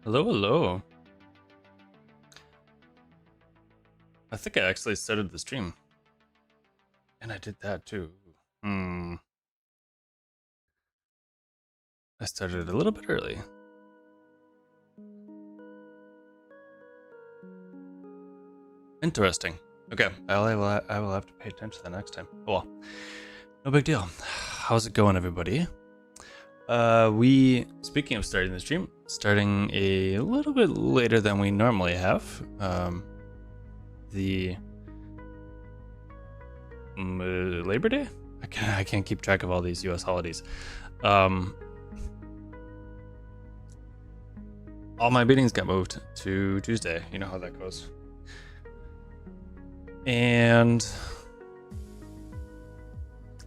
Hello, hello. I think I actually started the stream. And I did that too. Hmm. I started a little bit early. Interesting. Okay, I will have to pay attention the next time. Well, no big deal. How's it going, everybody? Speaking of starting the stream, starting a little bit later than we normally have. The Labor Day? I can't keep track of all these US holidays. All my meetings got moved to Tuesday. You know how that goes. And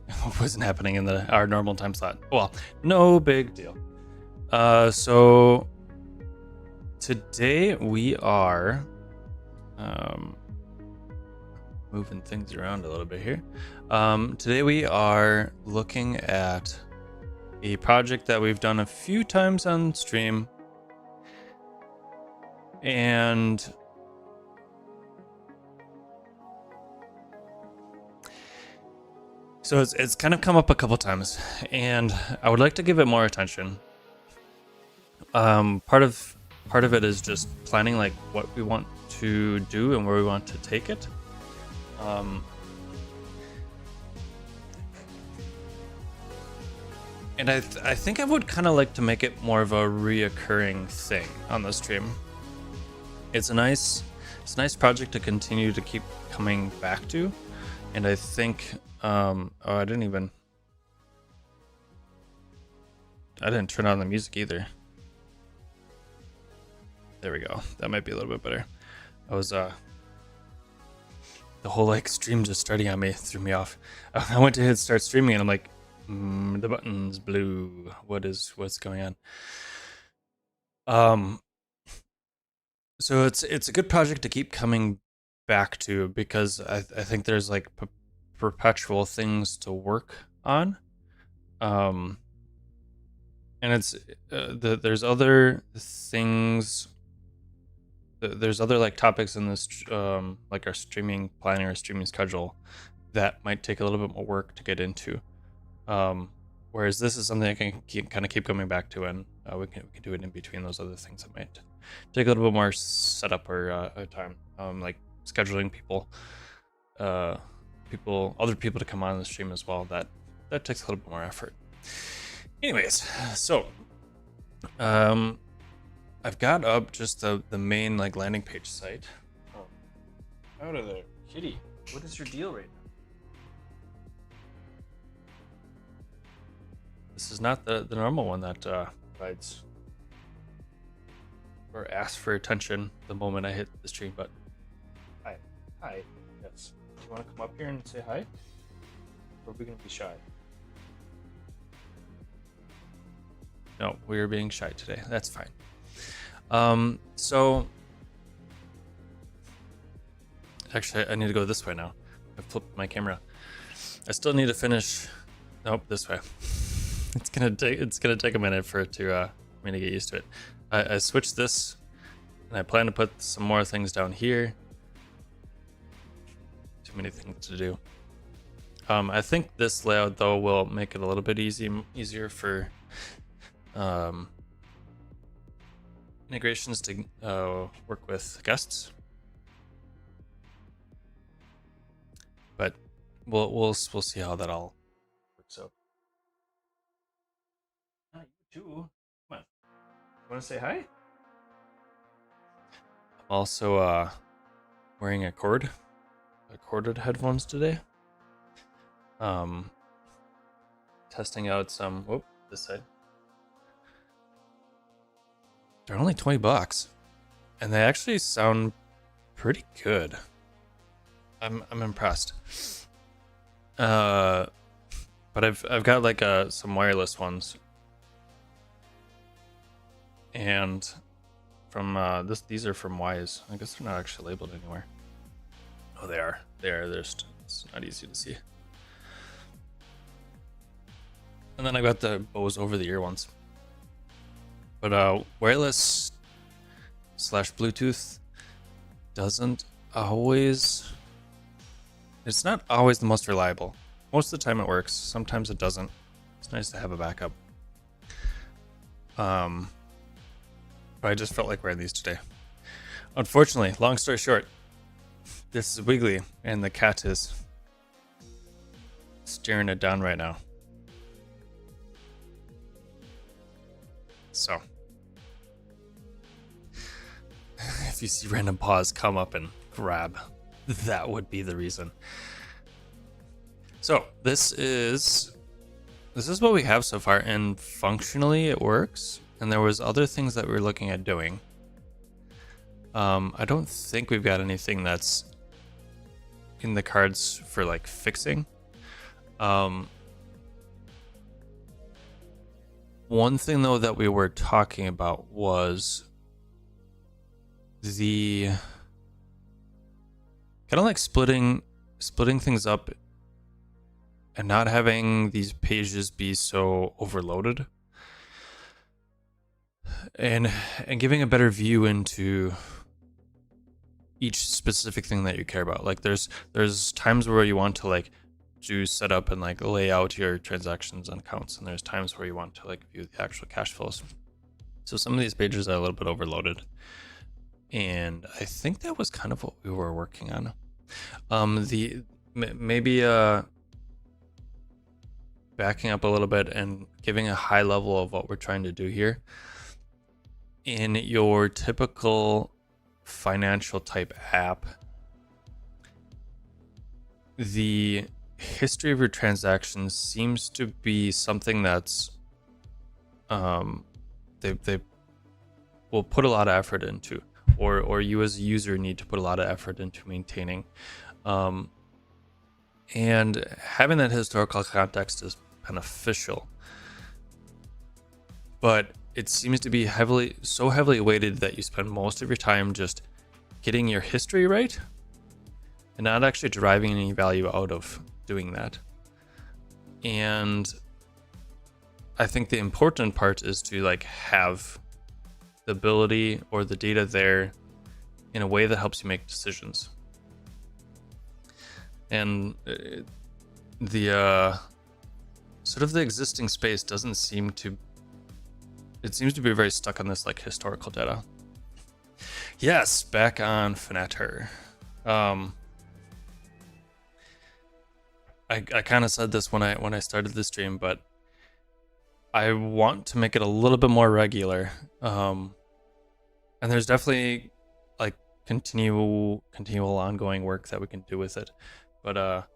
it wasn't happening in our normal time slot. Well, no big deal. So today we are moving things around a little bit here. Today we are looking at a project that we've done a few times on stream, and so it's kind of come up a couple times, and I would like to give it more attention. Part of it is just planning like what we want to do and where we want to take it. And I think I would kind of like to make it more of a reoccurring thing on the stream. It's a nice project to continue to keep coming back to, and I think I didn't turn on the music either. There we go. That might be a little bit better. I was the whole like stream just starting on me threw me off. I went to hit start streaming and I'm like, the button's blue. What's going on? So it's a good project to keep coming back to because I think there's like perpetual things to work on. And it's there's other things. There's other like topics in this like our streaming planning or streaming schedule that might take a little bit more work to get into. Whereas this is something I can kind of keep coming back to, and we can do it in between those other things that might take a little bit more setup or time, like scheduling other people to come on the stream as well. That takes a little bit more effort. Anyways, so I've got up just the main like landing page site. Out of there, kitty. What is your deal right now? This is not the normal one that provides or asks for attention the moment I hit the stream button. Hi. Yes. Do you want to come up here and say hi? Or are we gonna be shy? No, we are being shy today. That's fine. So actually I need to go this way now. I flipped my camera. I still need to finish. Nope, this way. It's gonna take a minute for it to me to get used to it. I switched this, and I plan to put some more things down here. Too many things to do. I think this layout though will make it a little bit easier for integrations to work with guests. But we'll see how that all works out. You too. Come on. You want to say hi? I'm also wearing corded headphones today. Testing out some. Whoop, this side. They're only $20, and they actually sound pretty good. I'm impressed. But I've got like some wireless ones. And from these are from Wise. I guess they're not actually labeled anywhere. Oh, they are. They're just, it's not easy to see. And then I got the Bose over the ear ones. But wireless slash Bluetooth doesn't always, it's not always the most reliable. Most of the time it works, sometimes it doesn't. It's nice to have a backup. But I just felt like wearing these today. Unfortunately, long story short, this is wiggly and the cat is staring it down right now. So if you see random paws come up and grab, that would be the reason. So this is what we have so far, and functionally it works. And there was other things that we were looking at doing. I don't think we've got anything that's in the cards for like fixing. One thing though that we were talking about was the kind of like splitting things up and not having these pages be so overloaded, and giving a better view into each specific thing that you care about. Like there's times where you want to like do setup and like lay out your transactions and accounts, and there's times where you want to like view the actual cash flows. So some of these pages are a little bit overloaded, and I think that was kind of what we were working on. Maybe backing up a little bit and giving a high level of what we're trying to do here. In your typical financial type app, the history of your transactions seems to be something that's they will put a lot of effort into, or you as a user need to put a lot of effort into maintaining. And having that historical context is beneficial, but it seems to be so heavily weighted that you spend most of your time just getting your history right and not actually deriving any value out of doing that. And I think the important part is to like have the ability or the data there in a way that helps you make decisions. And the sort of the existing space seems to be very stuck on this like historical data. Yes, back on finatr. I kind of said this when I started the stream, but I want to make it a little bit more regular. And there's definitely like continual ongoing work that we can do with it. But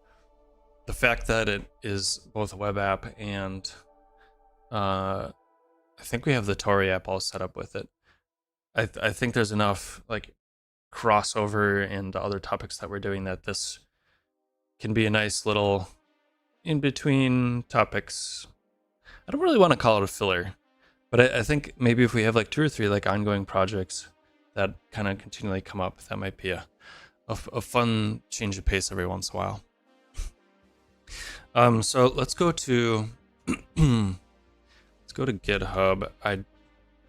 the fact that it is both a web app and I think we have the Tauri app all set up with it. I think there's enough like crossover and other topics that we're doing that this can be a nice little in between topics. I don't really want to call it a filler, but I think maybe if we have like 2 or 3 like ongoing projects that kind of continually come up, that might be a fun change of pace every once in a while. So let's go to GitHub. I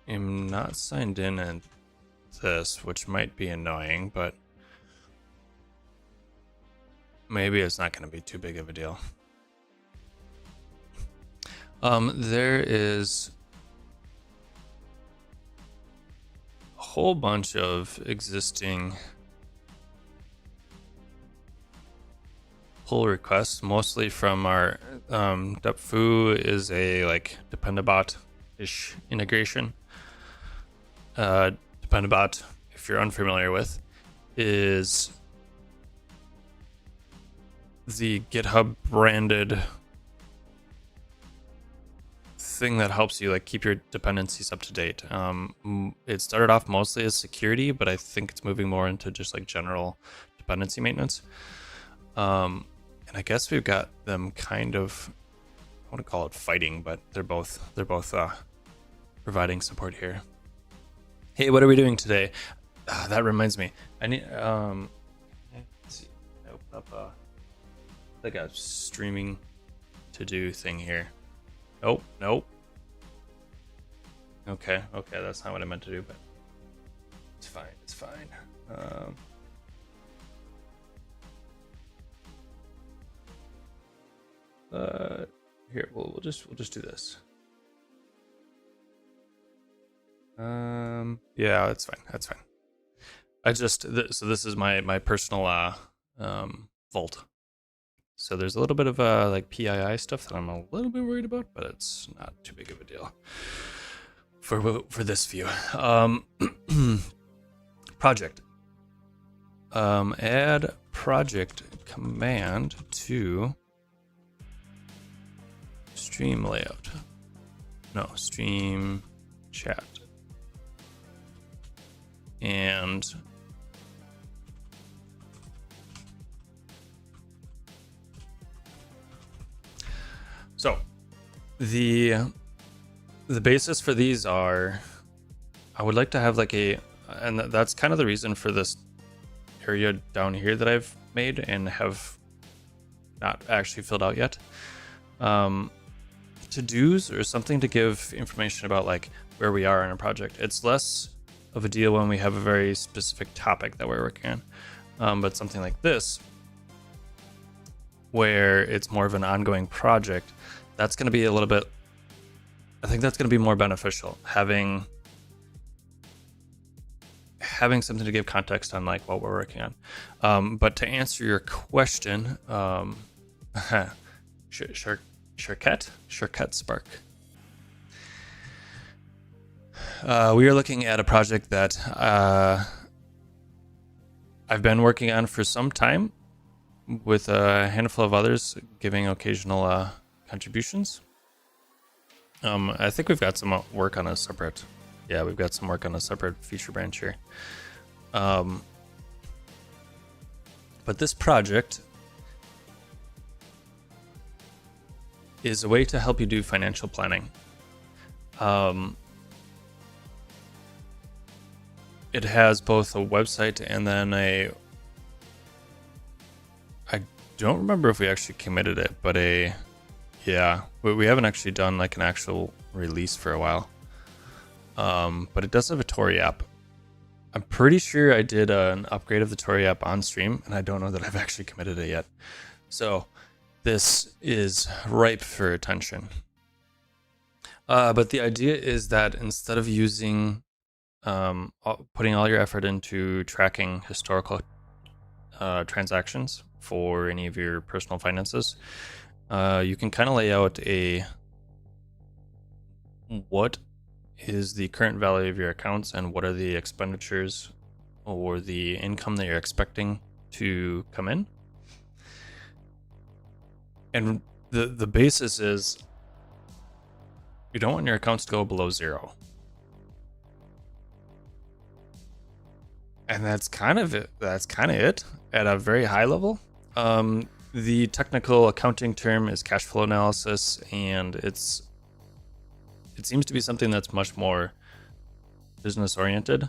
am not signed in at this, which might be annoying, but maybe it's not going to be too big of a deal. There is a whole bunch of existing pull requests, mostly from our Depfoo is a like Dependabot-ish integration. Dependabot, if you're unfamiliar with, is the GitHub branded thing that helps you like keep your dependencies up to date. It started off mostly as security, but I think it's moving more into just like general dependency maintenance. And I guess we've got them kind of, I want to call it fighting, but they're both providing support here. Hey, what are we doing today? That reminds me. I need let's see. I open up like a streaming to do thing here. Nope. Okay, that's not what I meant to do, but It's fine. It's fine. Here, we'll just do this. Yeah, that's fine. That's fine. I just so this is my personal vault. So there's a little bit of like PII stuff that I'm a little bit worried about, but it's not too big of a deal for this view. Project. Add project command to stream layout. No, stream chat. And so the basis for these are, I would like to have like and that's kind of the reason for this area down here that I've made and have not actually filled out yet. To-dos or something to give information about like where we are in a project. It's less of a deal when we have a very specific topic that we're working on, but something like this, where it's more of an ongoing project, that's going to be a little bit, I think that's going to be more beneficial, having something to give context on like what we're working on. But to answer your question, Shirket Spark. We are looking at a project that I've been working on for some time, with a handful of others giving occasional contributions. I think we've got some work on a separate. Yeah, we've got some work on a separate feature branch here. But this project is a way to help you do financial planning. It has both a website and then I don't remember if we actually committed it, but yeah, we haven't actually done like an actual release for a while. But it does have a Tauri app. I'm pretty sure I did an upgrade of the Tauri app on stream, and I don't know that I've actually committed it yet. So this is ripe for attention. But the idea is that instead of using, putting all your effort into tracking historical transactions for any of your personal finances, you can kind of lay out what is the current value of your accounts and what are the expenditures or the income that you're expecting to come in. And the basis is you don't want your accounts to go below zero. And that's kind of it. That's kind of it at a very high level. The technical accounting term is cash flow analysis, and it seems to be something that's much more business oriented,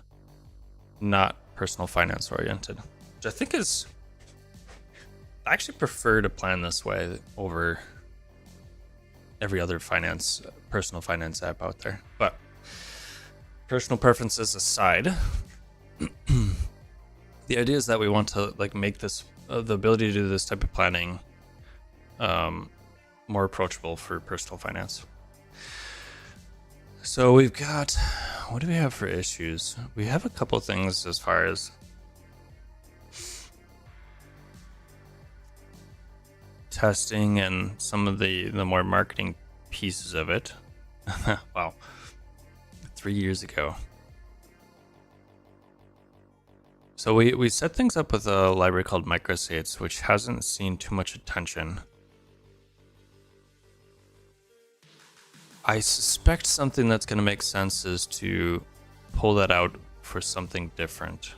not personal finance oriented, which I think is, I actually prefer to plan this way over every other personal finance app out there. But personal preferences aside, the idea is that we want to like make this the ability to do this type of planning more approachable for personal finance. So we've got, what do we have for issues? We have a couple things as far as testing and some of the more marketing pieces of it. Wow, 3 years ago. So we set things up with a library called microsites, which hasn't seen too much attention. I suspect something that's going to make sense is to pull that out for something different.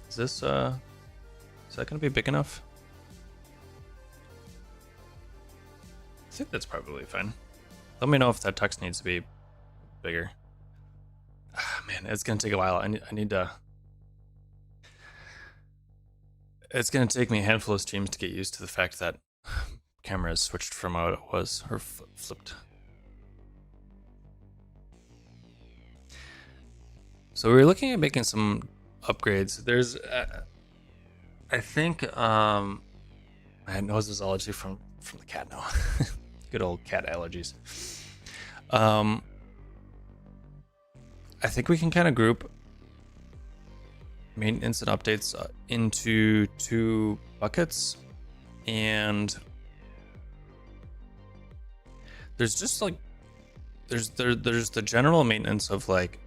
Is that going to be big enough? I think that's probably fine. Let me know if that text needs to be bigger. Man, it's going to take a while. I need to... It's going to take me a handful of streams to get used to the fact that camera is switched from how it was, or flipped. So we were looking at making some upgrades. There's, I think, I had nose allergy from the cat now. Good old cat allergies. I think we can kind of group maintenance and updates into 2 buckets, and there's just like there's the general maintenance of like,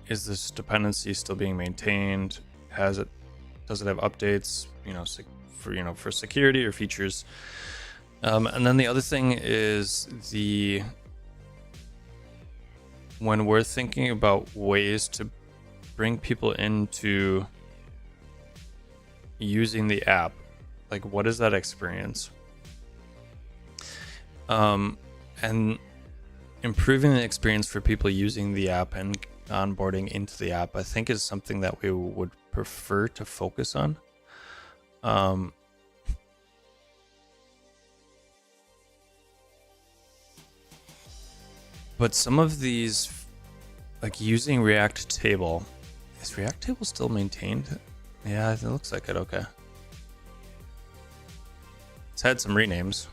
is this dependency still being maintained? Does it have updates? For security or features. And then the other thing is when we're thinking about ways to bring people into using the app, like what is that experience? And improving the experience for people using the app and onboarding into the app, I think, is something that we would prefer to focus on. But some of these, like using React Table, is React Table still maintained? Yeah, it looks like it. Okay. It's had some renames.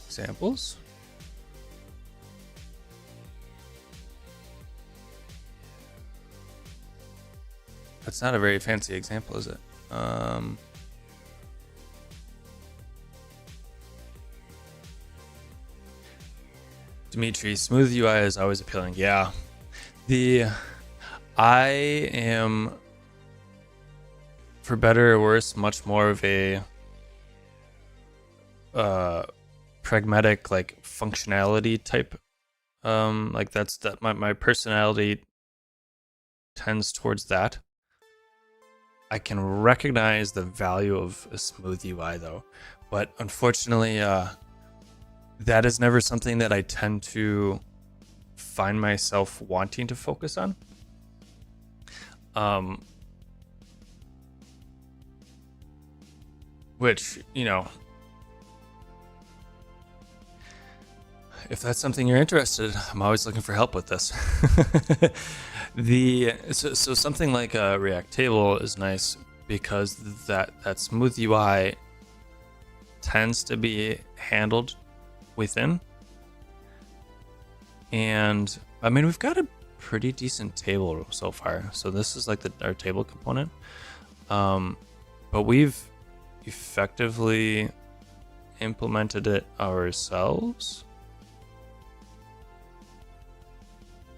Examples? That's not a very fancy example, is it? Dimitri, smooth UI is always appealing. Yeah. I am, for better or worse, much more of a pragmatic, like functionality type. Like my personality tends towards that. I can recognize the value of a smooth UI though, but unfortunately, that is never something that I tend to find myself wanting to focus on. Which, if that's something you're interested, I'm always looking for help with this. So something like a React Table is nice because that smooth UI tends to be handled within. And I mean, we've got a pretty decent table so far. So this is like our table component. But we've effectively implemented it ourselves.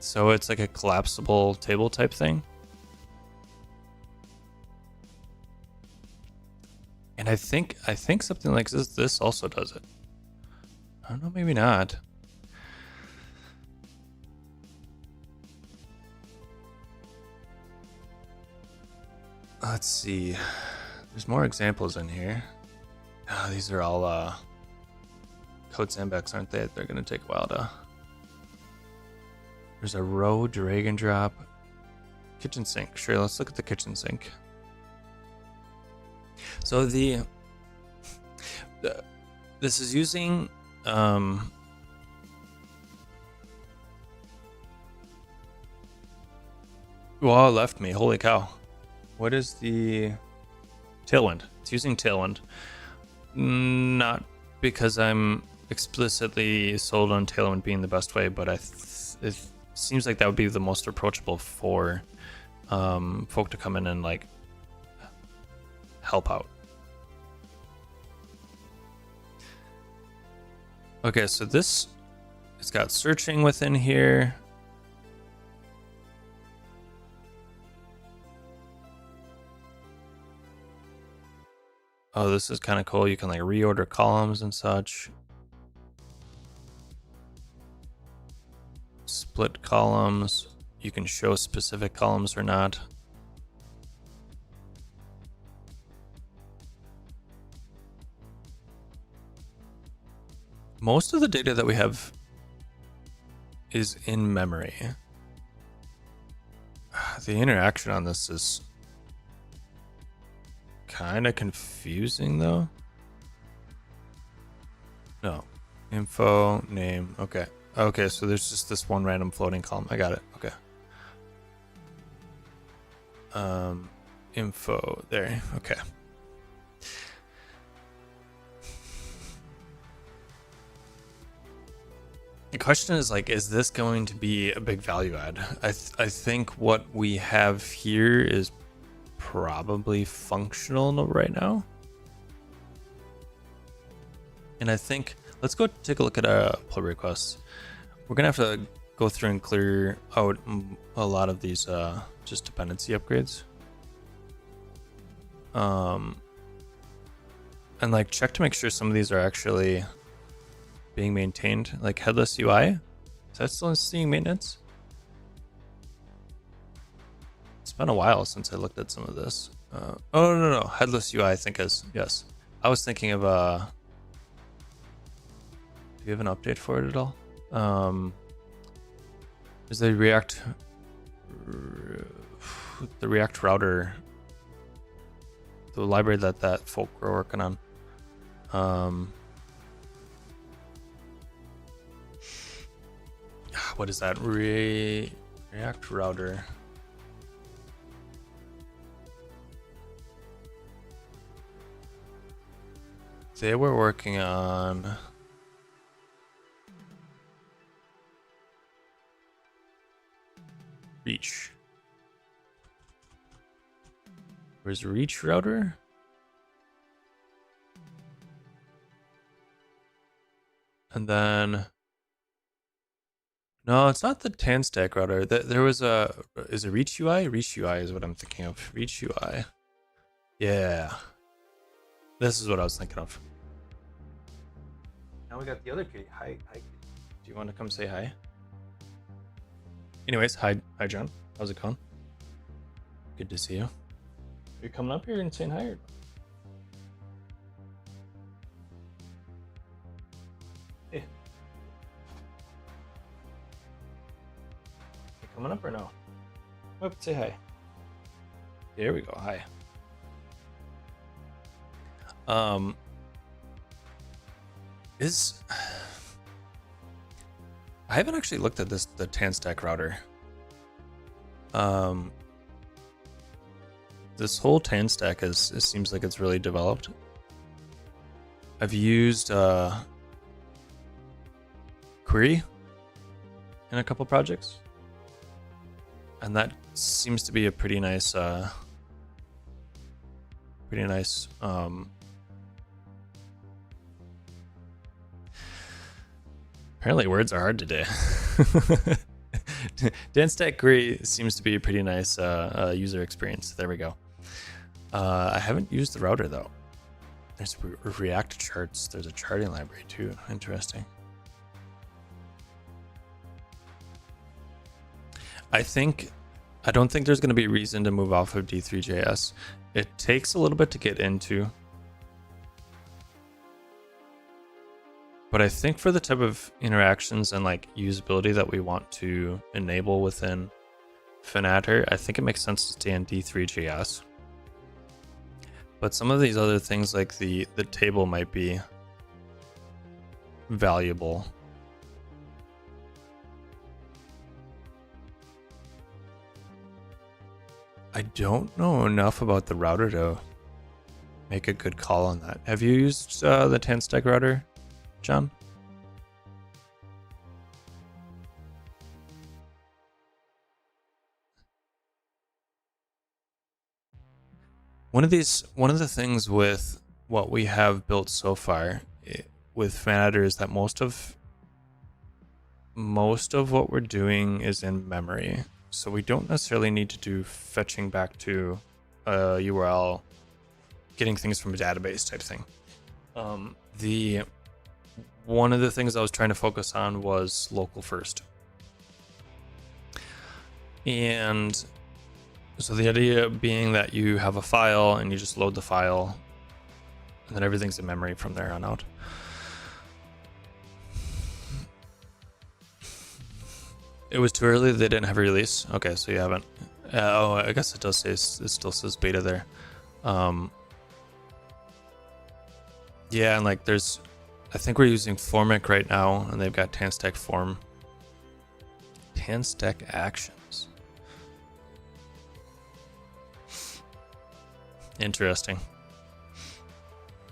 So it's like a collapsible table type thing. And I think something like this also does it. I don't know, maybe not. Let's see. There's more examples in here. Oh, these are all code sandbox, aren't they? They're gonna take a while to. There's a row drag and drop kitchen sink. Sure, let's look at the kitchen sink. So this is using well, it left me. Holy cow. What is the Tailwind? It's using Tailwind. Not because I'm explicitly sold on Tailwind being the best way, but it seems like that would be the most approachable for folk to come in and like help out. Okay, so this, it's got searching within here. Oh, this is kind of cool. You can like reorder columns and such. Split columns. You can show specific columns or not. Most of the data that we have is in memory. The interaction on this is kind of confusing though. No. Info, name. Okay. Okay, so there's just this one random floating column. I got it. Okay. Info there. Okay. The question is like, is this going to be a big value add? I think what we have here is probably functional right now. And I think, let's go take a look at pull requests. We're gonna have to go through and clear out a lot of these just dependency upgrades. And like check to make sure some of these are actually being maintained, like headless UI. Is that still seeing maintenance? It's been a while since I looked at some of this. Oh no, headless UI I think is, yes. I was thinking of do you have an update for it at all? Is the React router, the library that folk were working on? What is that? React router. They were working on Reach. Where's Reach router? And then no, it's not the tan stack router. There was is it Reach UI? Reach UI is what I'm thinking of. Reach UI. Yeah. This is what I was thinking of. Now we got the other kitty. Hi. Do you want to come say hi? Anyways, hi John. How's it going? Good to see you. Are you coming up here and saying hi? Hey. You coming up or no? Come up and say hi. There we go. Hi. I haven't actually looked at the tan stack router. This whole tan stack it seems like it's really developed. I've used query in a couple projects, and that seems to be a pretty nice apparently words are hard today. Dan Stack Query seems to be a pretty nice user experience. There we go. I haven't used the router though. There's React charts. There's a charting library too. Interesting. I don't think there's going to be a reason to move off of D3.js. It takes a little bit to get into. But I think for the type of interactions and like usability that we want to enable within finatr, I think it makes sense to stay in D3.js. But some of these other things like the table might be valuable. I don't know enough about the router to make a good call on that. Have you used the tan stack router, John? One of the things with what we have built so far with finatr is that most of what we're doing is in memory. So we don't necessarily need to do fetching back to a URL, getting things from a database type thing. One of the things I was trying to focus on was local first. And so the idea being that you have a file and you just load the file and then everything's in memory from there on out. It was too early. They didn't have a release. Okay, so you haven't. Oh, I guess it does say, it still says beta there. Yeah, and like there's, I think we're using Formic right now, and they've got TanStack form. TanStack actions. Interesting.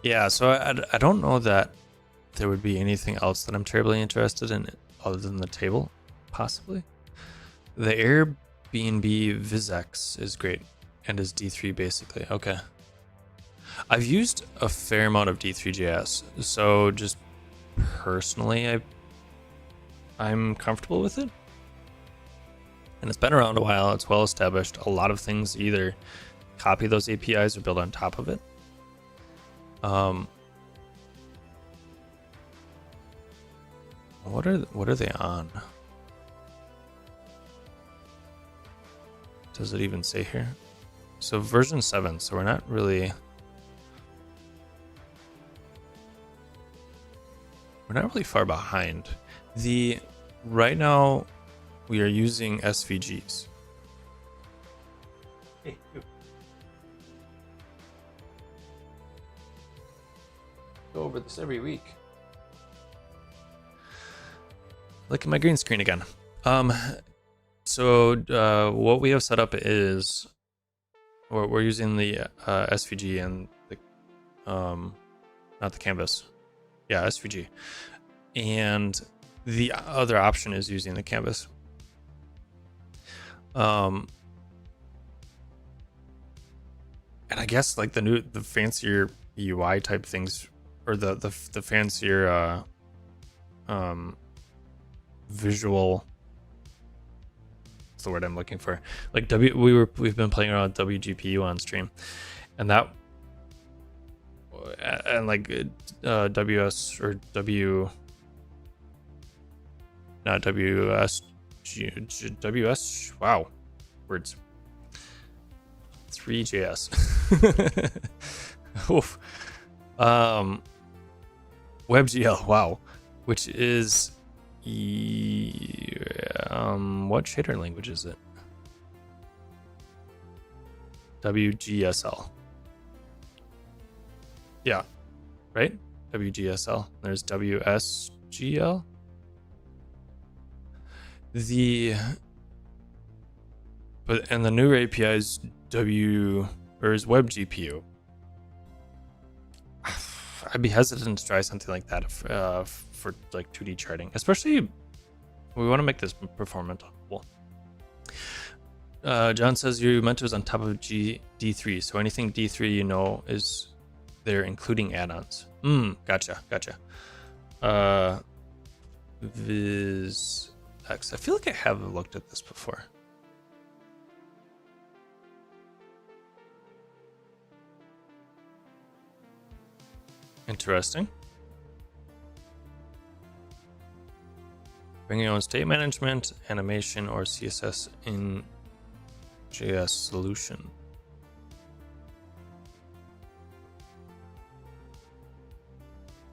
Yeah, so I don't know that there would be anything else that I'm terribly interested in other than the table, possibly. The Airbnb VisX is great and is D3 basically. Okay. I've used a fair amount of D3JS, so just personally, I'm comfortable with it. And it's been around a while, it's well established. A lot of things either copy those APIs or build on top of it. What are they on? Does it even say here? So version 7, so we're not really far behind. Right now we are using SVGs. Hey, you. Go over this every week. Look at my green screen again. So what we have set up is we're using the SVG and the not the canvas. Yeah, SVG. And the other option is using the canvas. And I guess like the fancier UI type things, or the fancier visual, what's the word I'm looking for? Like we've been playing around with WGPU on stream, and that and like WS or W, not WS, WS. Wow, words. 3JS. Oof. WebGL. Wow, which is what shader language is it? WGSL. Yeah, right? WGSL. There's WSGL. And the newer API is WebGPU. I'd be hesitant to try something like that for like 2D charting, especially we want to make this performant. John says you meant it was on top of D3, so anything D3 you know is there, including add-ons. Gotcha. VisX. I feel like I have looked at this before. Interesting. Bring your own state management, animation, or CSS in JS solution.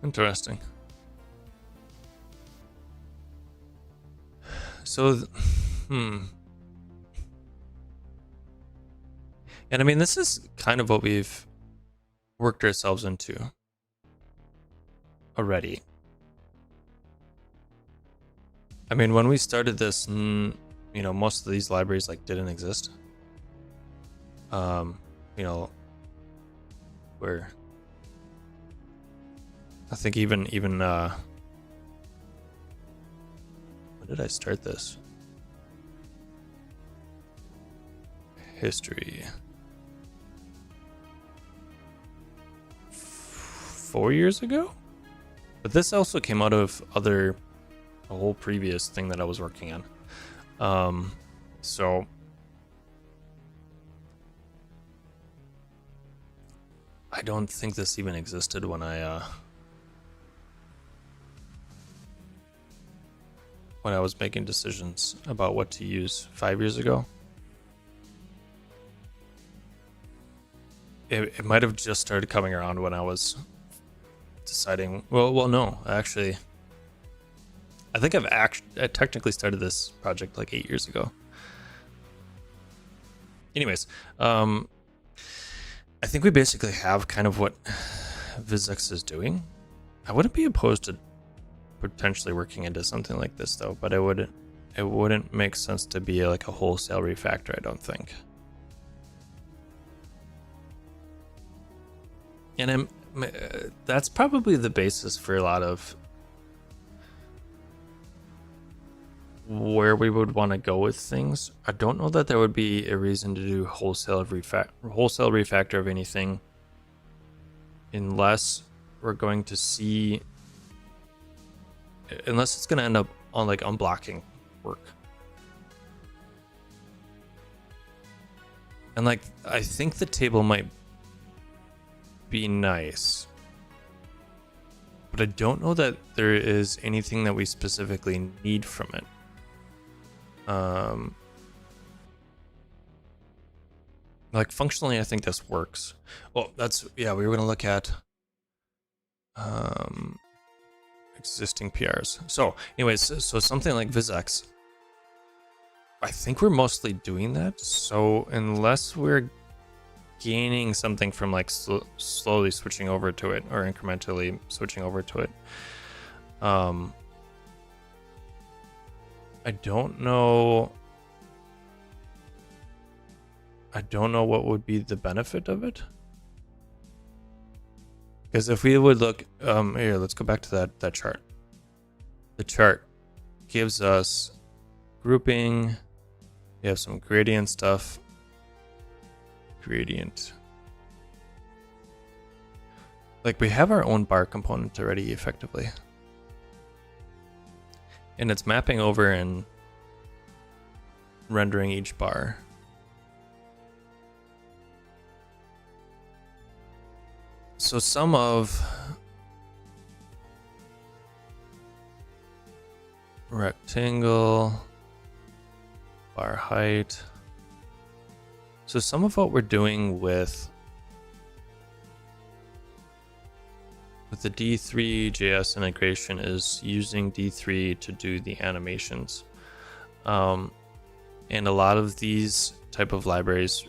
Interesting. So, and I mean, this is kind of what we've worked ourselves into already. I mean, when we started this, most of these libraries like didn't exist. Where I think even when did I start this? History. 4 years ago? But this also came out of a whole previous thing that I was working on. So I don't think this even existed when I was making decisions about what to use 5 years ago. It might have just started coming around when I was deciding. Well, no, actually, I think I technically started this project like 8 years ago. Anyways, I think we basically have kind of what Vizx is doing. I wouldn't be opposed to potentially working into something like this though, but it wouldn't make sense to be like a wholesale refactor, I don't think. And that's probably the basis for a lot of where we would want to go with things. I don't know that there would be a reason to do wholesale refactor of anything unless we're going to see, unless it's going to end up on like unblocking work. And like, I think the table might be nice, but I don't know that there is anything that we specifically need from it. Like functionally, I think this works. Well, we were gonna look at existing PRs. So anyways, so something like Vizx, I think we're mostly doing that. So unless we're gaining something from like slowly switching over to it or incrementally switching over to it, I don't know what would be the benefit of it. Because if we would look, here, let's go back to that chart. The chart gives us grouping. We have some gradient stuff. Gradient. Like we have our own bar component already effectively. And it's mapping over and rendering each bar. So some of rectangle, bar height. So some of what we're doing with the D3.js integration is using D3 to do the animations. And a lot of these type of libraries,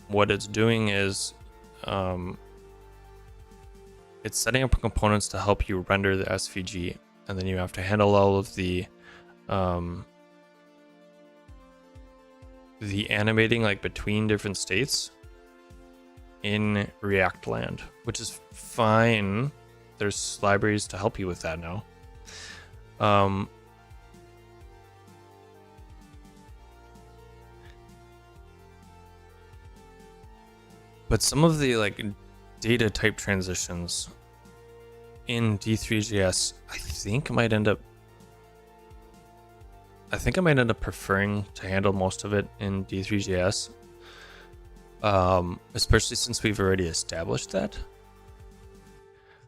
what it's doing is it's setting up components to help you render the SVG, and then you have to handle all of the animating like between different states in React land, which is fine. There's libraries to help you with that now. But some of the like data type transitions in D3.js, I think I might end up preferring to handle most of it in D3.js. Especially since we've already established that.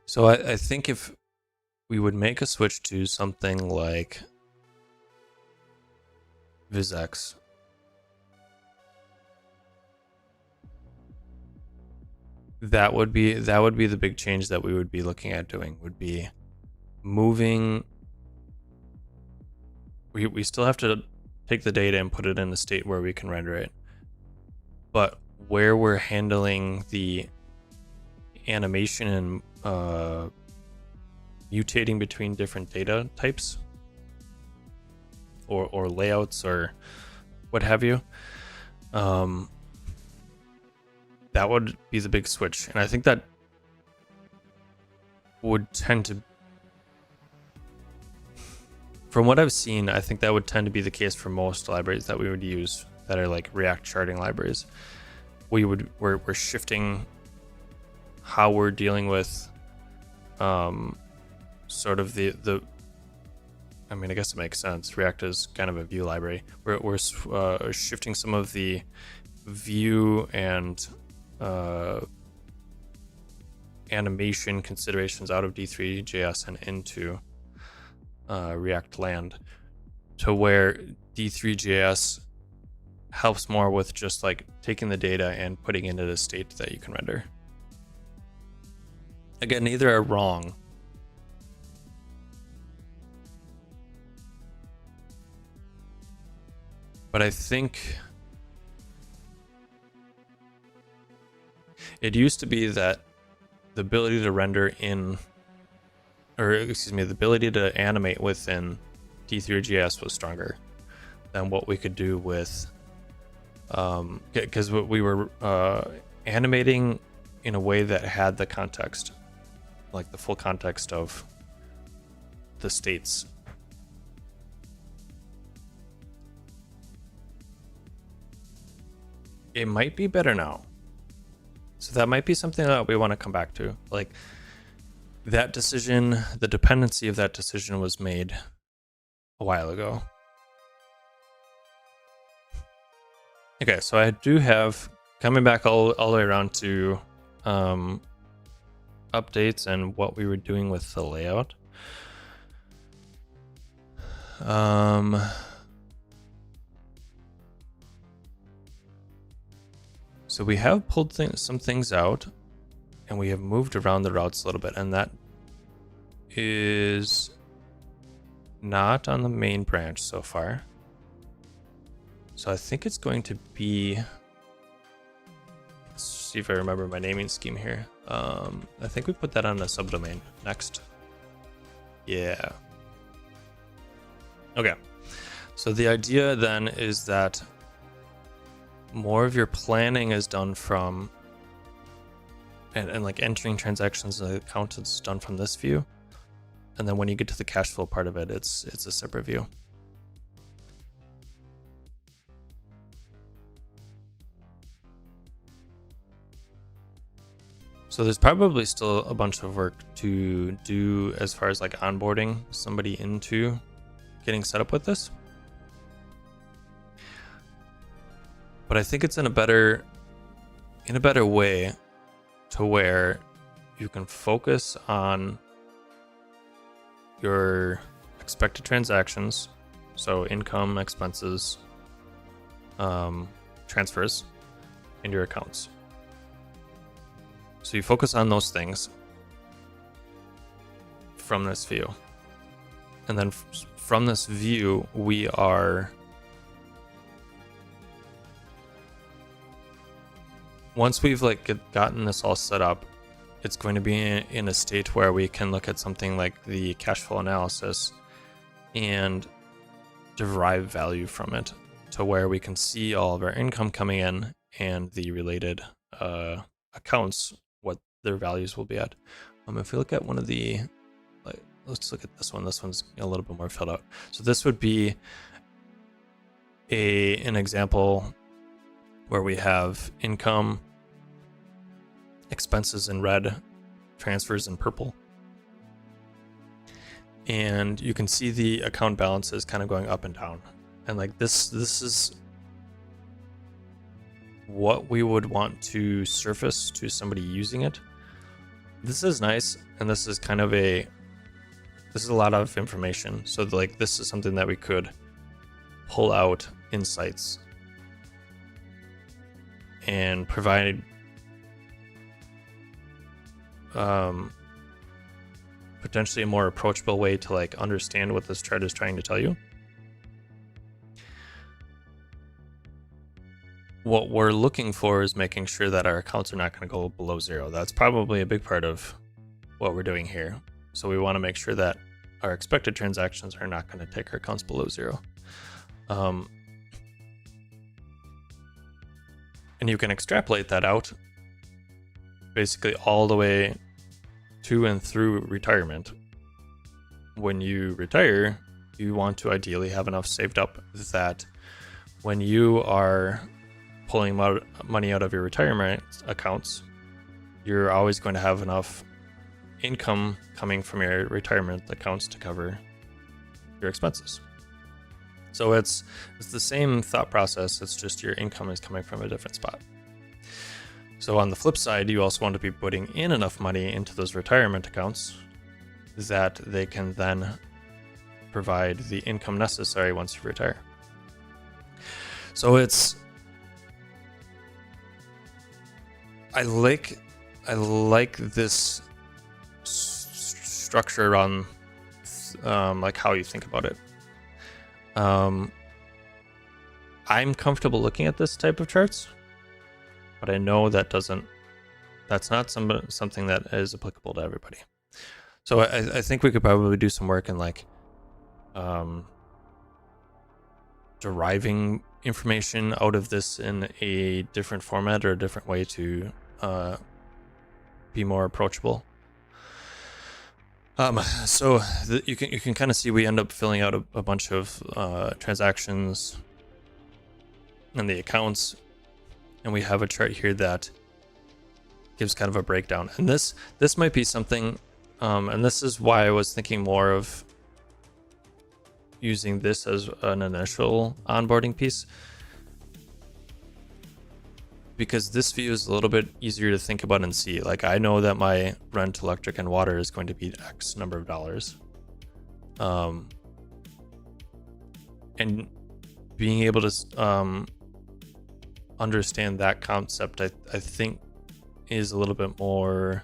So I think if we would make a switch to something like Vizx, that would be the big change that we would be looking at doing, would be moving. We still have to take the data and put it in a state where we can render it, but where we're handling the animation and mutating between different data types or layouts or what have you, that would be the big switch. And I think that would tend to, from what I've seen, I think that would tend to be the case for most libraries that we would use that are like React charting libraries. We're shifting how we're dealing with sort of the I mean, I guess it makes sense. React is kind of a view library. We're shifting some of the view and animation considerations out of D3.js and into React land, to where D3.js helps more with just like taking the data and putting it into the state that you can render. Again, neither are wrong. But I think it used to be that the ability to render in, or excuse me, the ability to animate within D3GS was stronger than what we could do with, because we were animating in a way that had the context, like the full context of the states. It might be better now. So that might be something that we want to come back to. Like that decision, the dependency of that decision was made a while ago. Okay, so I do have, coming back all the way around to updates and what we were doing with the layout. So we have pulled some things out, and we have moved around the routes a little bit, and that is not on the main branch so far. So I think it's going to be, let's see if I remember my naming scheme here. I think we put that on a subdomain next. Yeah. Okay. So the idea then is that more of your planning is done from, and like entering transactions in the account is done from this view. And then when you get to the cash flow part of it, it's a separate view. So there's probably still a bunch of work to do as far as like onboarding somebody into getting set up with this. But I think it's in a better way to where you can focus on your expected transactions, so income, expenses, transfers into your accounts. So you focus on those things from this view. And then from this view, we are, once we've like gotten this all set up, it's going to be in a state where we can look at something like the cash flow analysis and derive value from it to where we can see all of our income coming in and the related accounts, what their values will be at. If we look at one of the, like, let's look at this one. This one's a little bit more filled out. So this would be an example where we have income, expenses in red, transfers in purple. And you can see the account balances kind of going up and down. And like this is what we would want to surface to somebody using it. This is nice, and this is kind of this is a lot of information. So like this is something that we could pull out insights and provide potentially a more approachable way to like understand what this chart is trying to tell you. What we're looking for is making sure that our accounts are not going to go below zero. That's probably a big part of what we're doing here. So we want to make sure that our expected transactions are not going to take our accounts below zero. And you can extrapolate that out basically all the way to and through retirement. When you retire, you want to ideally have enough saved up that when you are pulling money out of your retirement accounts, you're always going to have enough income coming from your retirement accounts to cover your expenses. So it's the same thought process, it's just your income is coming from a different spot. So on the flip side, you also want to be putting in enough money into those retirement accounts that they can then provide the income necessary once you retire. So I like this structure on like how you think about it. I'm comfortable looking at this type of charts, but I know that's not something that is applicable to everybody. So I think we could probably do some work in like deriving information out of this in a different format or a different way to be more approachable. So you can kind of see we end up filling out a bunch of transactions and the accounts, and we have a chart here that gives kind of a breakdown. And this might be something, and this is why I was thinking more of using this as an initial onboarding piece, because this view is a little bit easier to think about and see. Like, I know that my rent, electric, and water is going to be X number of dollars. And being able to understand that concept, I think is a little bit more,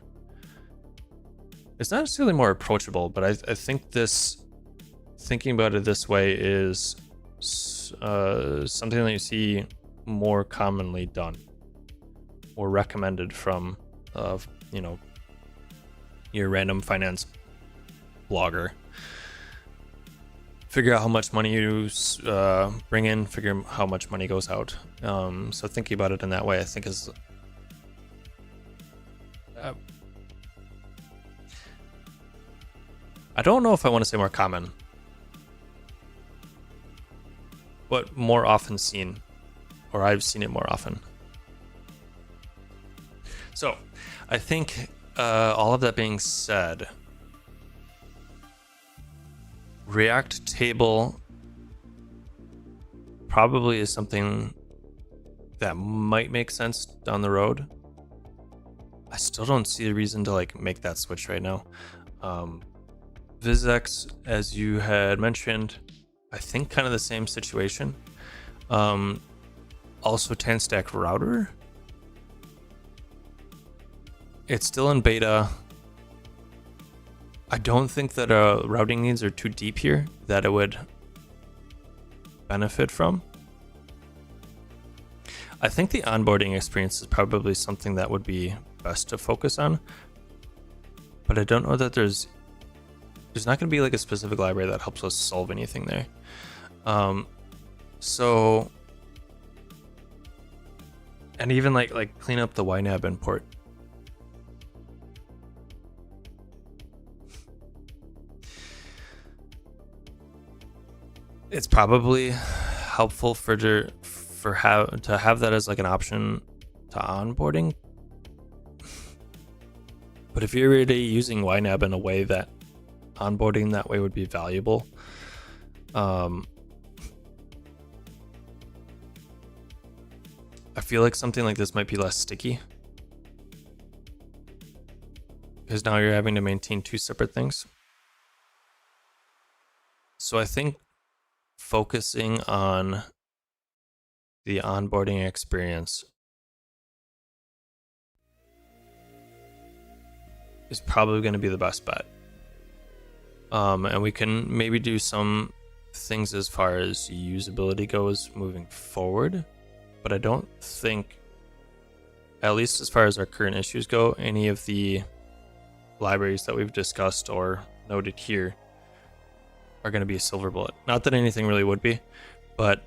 it's not necessarily more approachable, but I think thinking about it this way is something that you see more commonly done or recommended from your random finance blogger. Figure out how much money you bring in, figure how much money goes out. So thinking about it in that way, I think is I don't know if I want to say more common, but more often seen, or I've seen it more often. So I think all of that being said, React table probably is something that might make sense down the road. I still don't see a reason to like make that switch right now. VisX, as you had mentioned, I think kind of the same situation. Also TanStack router. It's still in beta. I don't think that routing needs are too deep here that it would benefit from. I think the onboarding experience is probably something that would be best to focus on, but I don't know that there's not going to be like a specific library that helps us solve anything there. So, and even like clean up the YNAB import. It's probably helpful to have that as like an option to onboarding. But if you're already using YNAB in a way that onboarding that way would be valuable, I feel like something like this might be less sticky, because now you're having to maintain two separate things. So I think focusing on the onboarding experience is probably going to be the best bet. And we can maybe do some things as far as usability goes moving forward, but I don't think, at least as far as our current issues go, any of the libraries that we've discussed or noted here are going to be a silver bullet. Not that anything really would be, but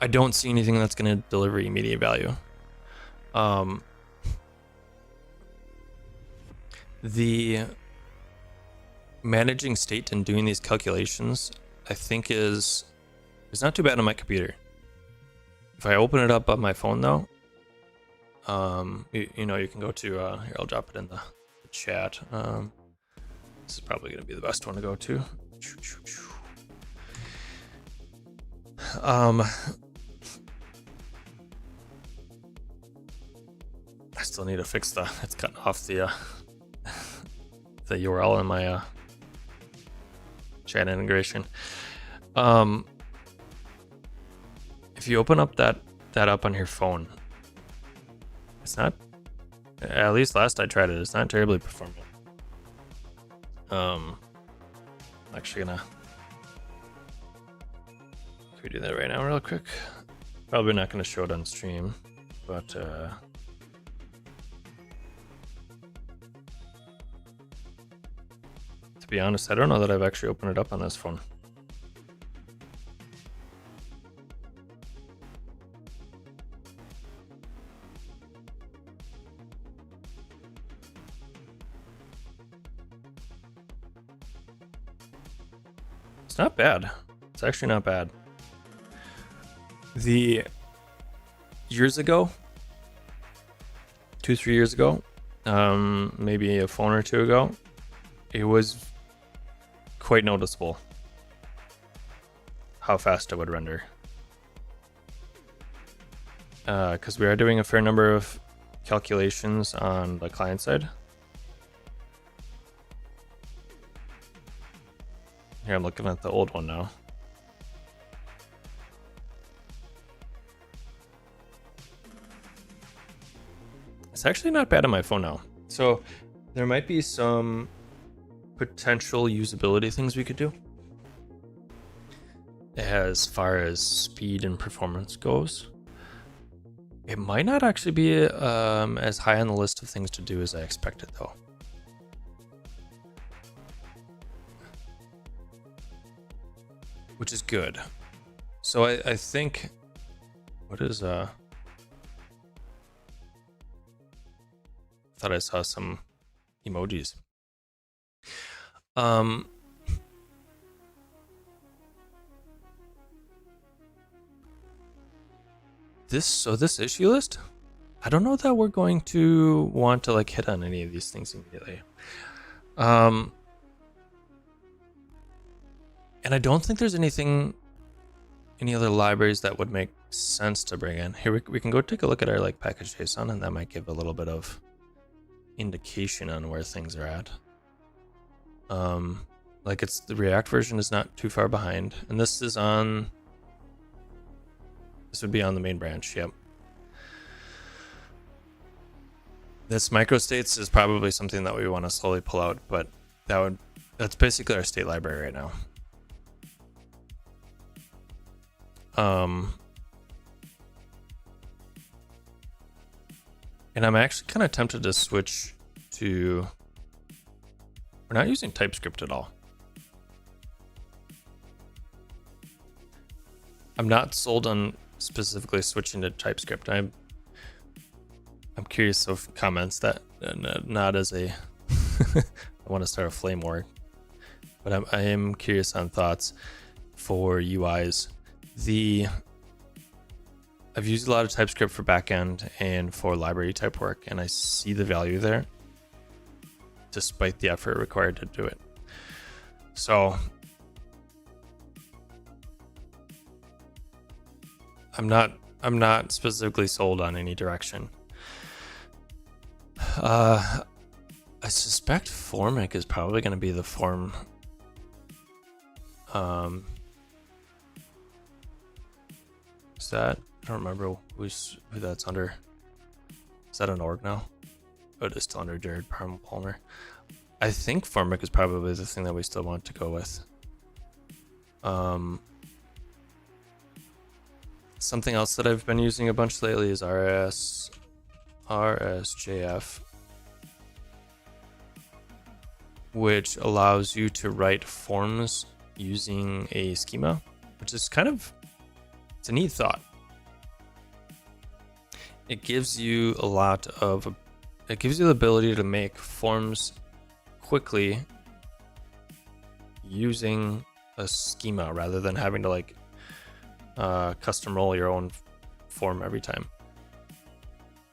I don't see anything that's going to deliver immediate value. The managing state and doing these calculations, I think is not too bad on my computer. If I open it up on my phone though, you can go to here, I'll drop it in the chat. This is probably going to be the best one to go to. I still need to fix it's cutting off the URL in my chat integration. If you open up that up on your phone, it's not, at least last I tried it, it's not terribly performant. I'm actually gonna Can we do that right now real quick? Probably not going to show it on stream, but to be honest, I don't know that I've actually opened it up on this phone. It's not bad. It's actually not bad. The years ago, 2-3 years ago, maybe a phone or two ago, it was quite noticeable how fast it would render. Because we are doing a fair number of calculations on the client side. Here, I'm looking at the old one now. It's actually not bad on my phone now. So there might be some potential usability things we could do as far as speed and performance goes. It might not actually be as high on the list of things to do as I expected, though. Which is good. So I think, what is thought I saw some emojis. This issue list, I don't know that we're going to want to like hit on any of these things immediately. And I don't think there's any other libraries that would make sense to bring in. Here we can go take a look at our like package.json, and that might give a little bit of indication on where things are at. Like it's the React version is not too far behind, and this would be on the main branch. Yep. This microstates is probably something that we want to slowly pull out, but that's basically our state library right now. And I'm actually kind of tempted to switch to, we're not using TypeScript at all. I'm not sold on specifically switching to TypeScript. I'm curious of comments that, not as a, I want to start a flame war, but I am curious on thoughts for UIs. I've used a lot of TypeScript for backend and for library type work, and I see the value there, despite the effort required to do it. So I'm not specifically sold on any direction. I suspect Formic is probably going to be the form. Is that? I don't remember who that's under. Is that an org now? Oh, it is still under Jared Palmer. I think Formic is probably the thing that we still want to go with. Something else that I've been using a bunch lately is RSJF, which allows you to write forms using a schema, which is it's a neat thought. It gives you the ability to make forms quickly using a schema rather than having to like custom roll your own form every time.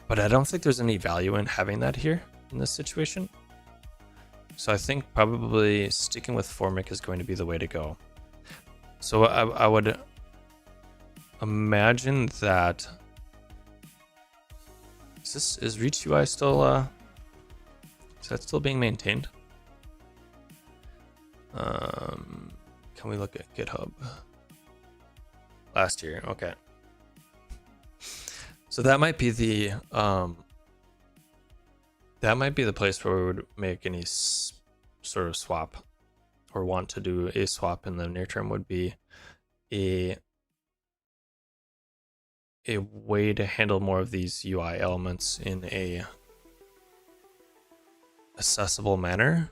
But I don't think there's any value in having that here in this situation. So I think probably sticking with Formic is going to be the way to go. So I would imagine that is Reach UI still is that still being maintained? Can we look at GitHub? Last year, okay. So that might be the place where we would make any sort of swap or want to do a swap in the near term would be a a way to handle more of these UI elements in a accessible manner.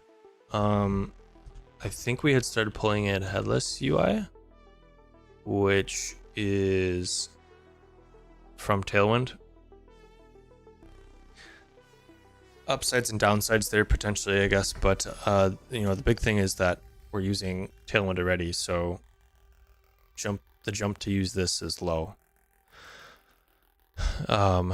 I think we had started pulling in headless UI, which is from Tailwind. Upsides and downsides there potentially, I guess, but the big thing is that we're using Tailwind already, so the jump to use this is low. And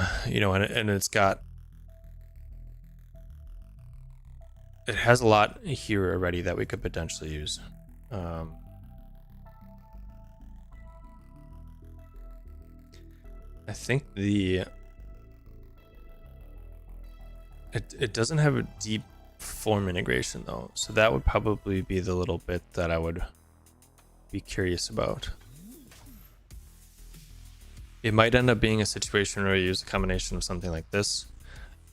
it has a lot here already that we could potentially use. I think it doesn't have a deep form integration though, so that would probably be the little bit that I would be curious about. It might end up being a situation where you use a combination of something like this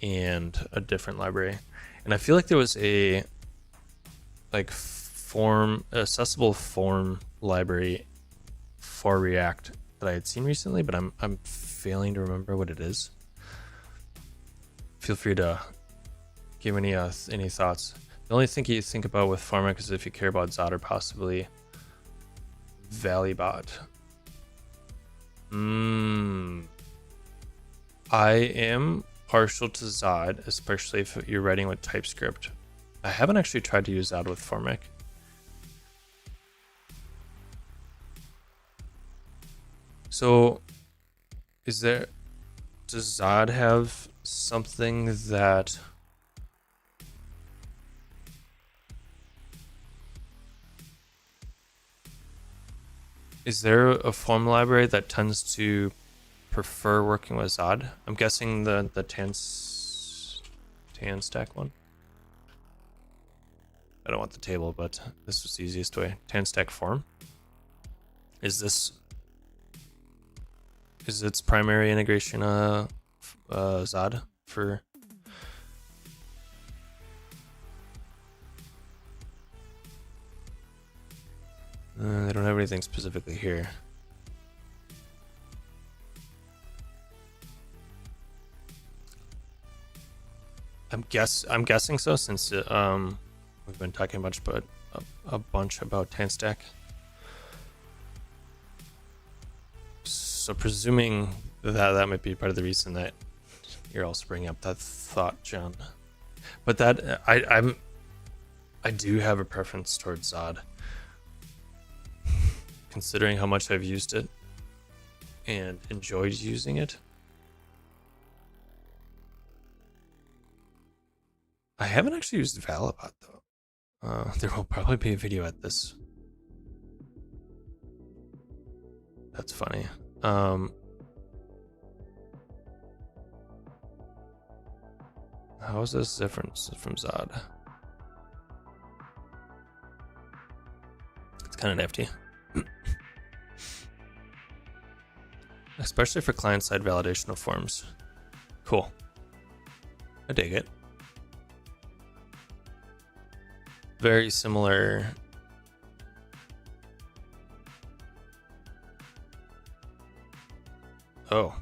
and a different library. And I feel like there was a accessible form library for React that I had seen recently, but I'm failing to remember what it is. Feel free to give any thoughts. The only thing you think about with Formic is if you care about Zod or possibly Valleybot. I am partial to Zod, especially if you're writing with TypeScript. I haven't actually tried to use Zod with Formic. So, does Zod have something that is there a form library that tends to prefer working with Zod? I'm guessing the tan stack one. I don't want the table, but this was the easiest way. Tan stack form. Is its primary integration Zod for? They don't have anything specifically here. I'm guessing so, since we've been talking a bunch about TanStack. So presuming that might be part of the reason that you're also bringing up that thought, John. But that I do have a preference towards Zod, considering how much I've used it and enjoyed using it. I haven't actually used Valleybot though. There will probably be a video at this. That's funny. How is this different from Zod? It's kind of nifty. Especially for client-side validation of forms. Cool. I dig it. Very similar. Oh.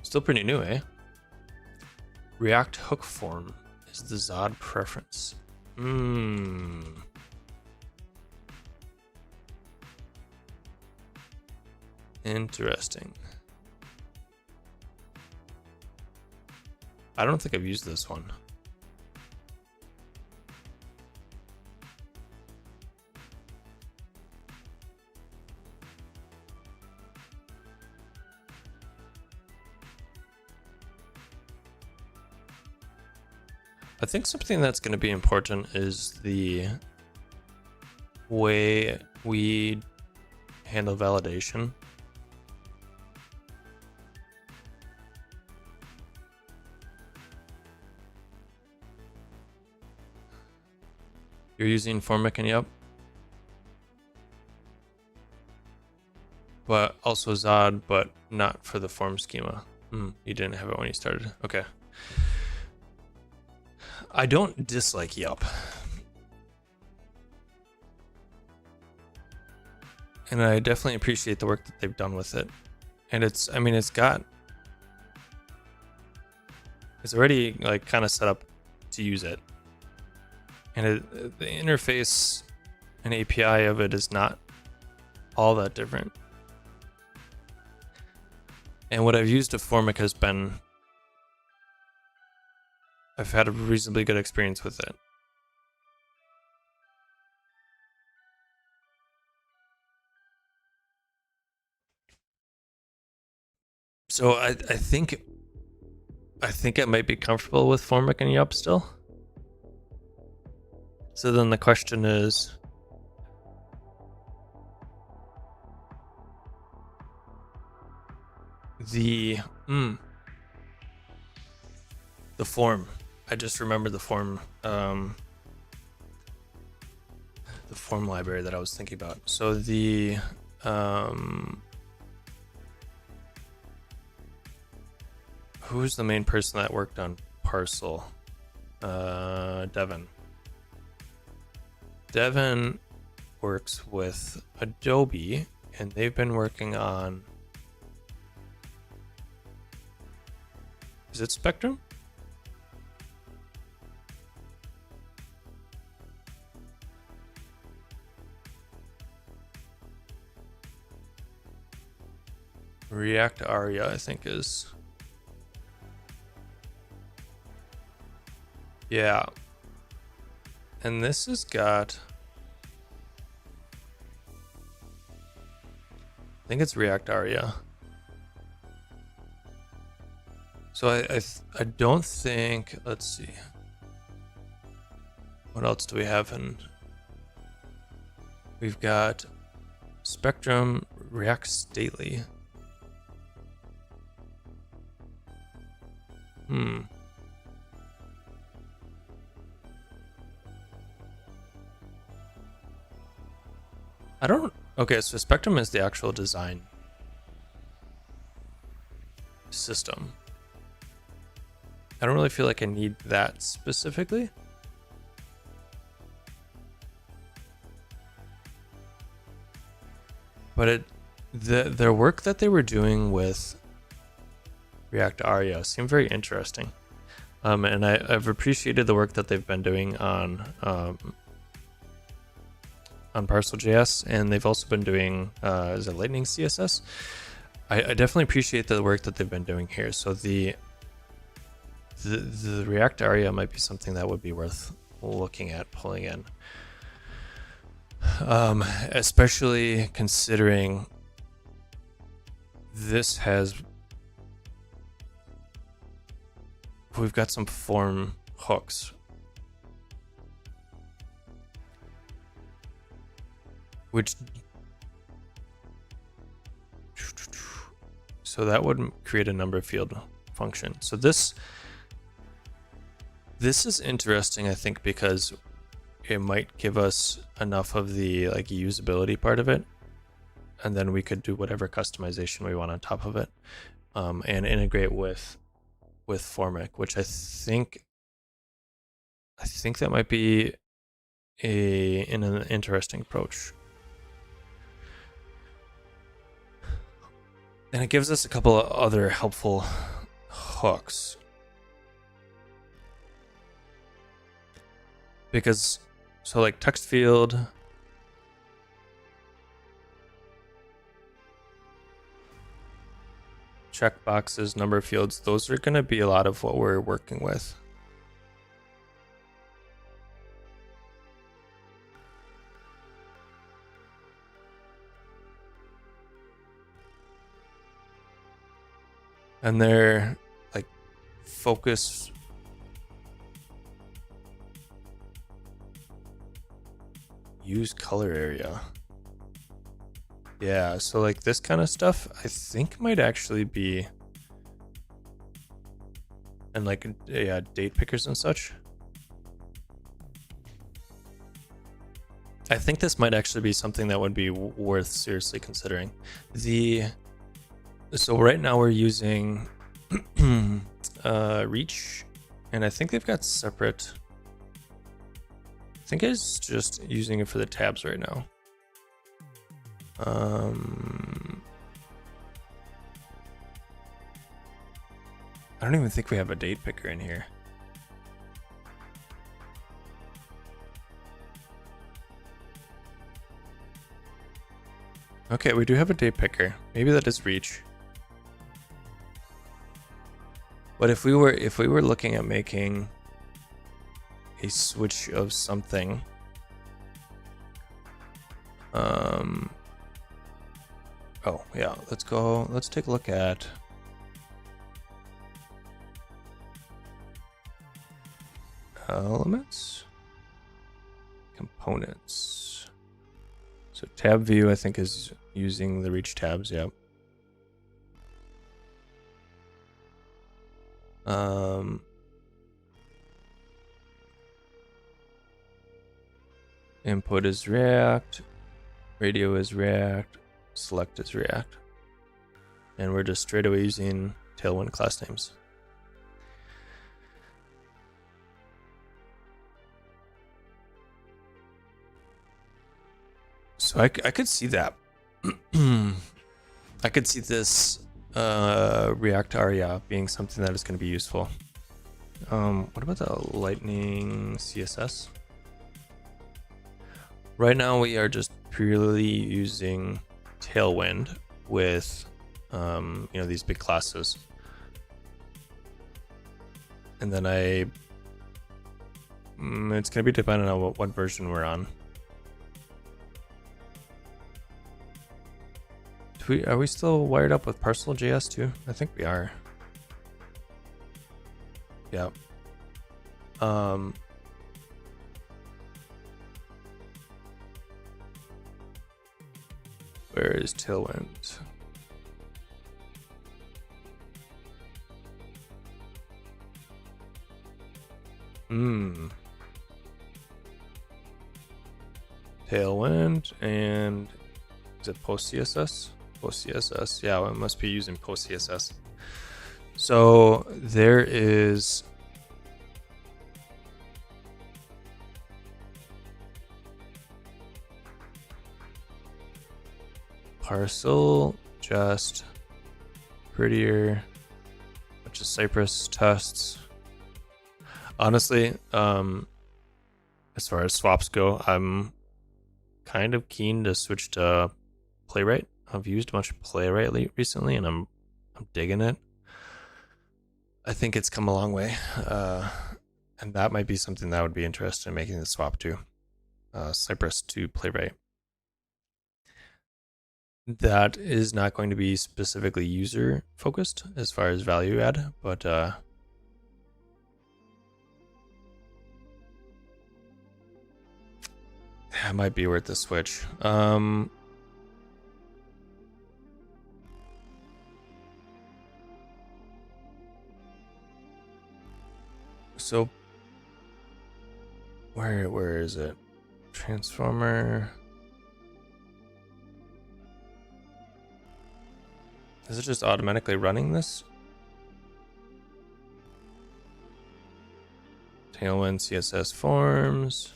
Still pretty new, eh? React hook form is the Zod preference. Interesting. I don't think I've used this one. I think something that's going to be important is the way we handle validation. You're using Formic and Yup, but also Zod, but not for the form schema. You didn't have it when you started. Okay. I don't dislike Yup. And I definitely appreciate the work that they've done with it. And it's already like kind of set up to use it. And the interface and API of it is not all that different. And what I've used of Formic has been, I've had a reasonably good experience with it. So I think I might be comfortable with Formic and Yup still. So then the question is, the form. I just remembered the form library that I was thinking about. So the who's the main person that worked on Parcel? Devin. Devin works with Adobe, and they've been working on, is it Spectrum? React Aria, I think is. Yeah. And this has got, I think it's React Aria. So I don't think, let's see. What else do we have in? We've got Spectrum, React Stately. I don't, okay, so Spectrum is the actual design system. I don't really feel like I need that specifically. But their work that they were doing with React Aria seemed very interesting. And I've appreciated the work that they've been doing on Parcel.js, and they've also been doing is it Lightning CSS? I definitely appreciate the work that they've been doing here. So the React Aria might be something that would be worth looking at, pulling in. Especially considering this has, we've got some form hooks. Which, so that would create a number field function. So this is interesting, I think, because it might give us enough of the like usability part of it, and then we could do whatever customization we want on top of it, and integrate with Formic, which I think that might be an interesting approach. And it gives us a couple of other helpful hooks. Because, so like text field, checkboxes, number fields, those are going to be a lot of what we're working with. And they're like focus, use color area. Yeah, so like this kind of stuff I think might actually be, and like, yeah, date pickers and such. I think this might actually be something that would be worth seriously considering. So right now we're using Reach, and I think they've got separate, I think it's just using it for the tabs right now. I don't even think we have a date picker in here. Okay, we do have a date picker. Maybe that is reach. But if we were looking at making a switch of something, oh yeah, let's take a look at elements, components. So tab view, I think, is using the reach tabs. Yep. Input is React, radio is React, select is React, and we're just straight away using Tailwind class names. So I could see that. I could see this React ARIA being something that is going to be useful. What about the Lightning CSS? Right now we are just purely using Tailwind with these big classes. And then it's going to be dependent on what version we're on. Are we still wired up with Parcel.js too? I think we are. Yeah. Where is Tailwind? Tailwind, and is it post CSS? Post CSS, yeah, it must be using post CSS. So there is parcel, just prettier, bunch of Cypress tests. Honestly, as far as swaps go, I'm kind of keen to switch to Playwright. I've used a bunch of Playwright recently, and I'm digging it. I think it's come a long way, and that might be something that would be interested in making the swap to Cypress to Playwright. That is not going to be specifically user focused as far as value add, but that might be worth the switch. So where is it? Transformer. Is it just automatically running this? Tailwind CSS forms.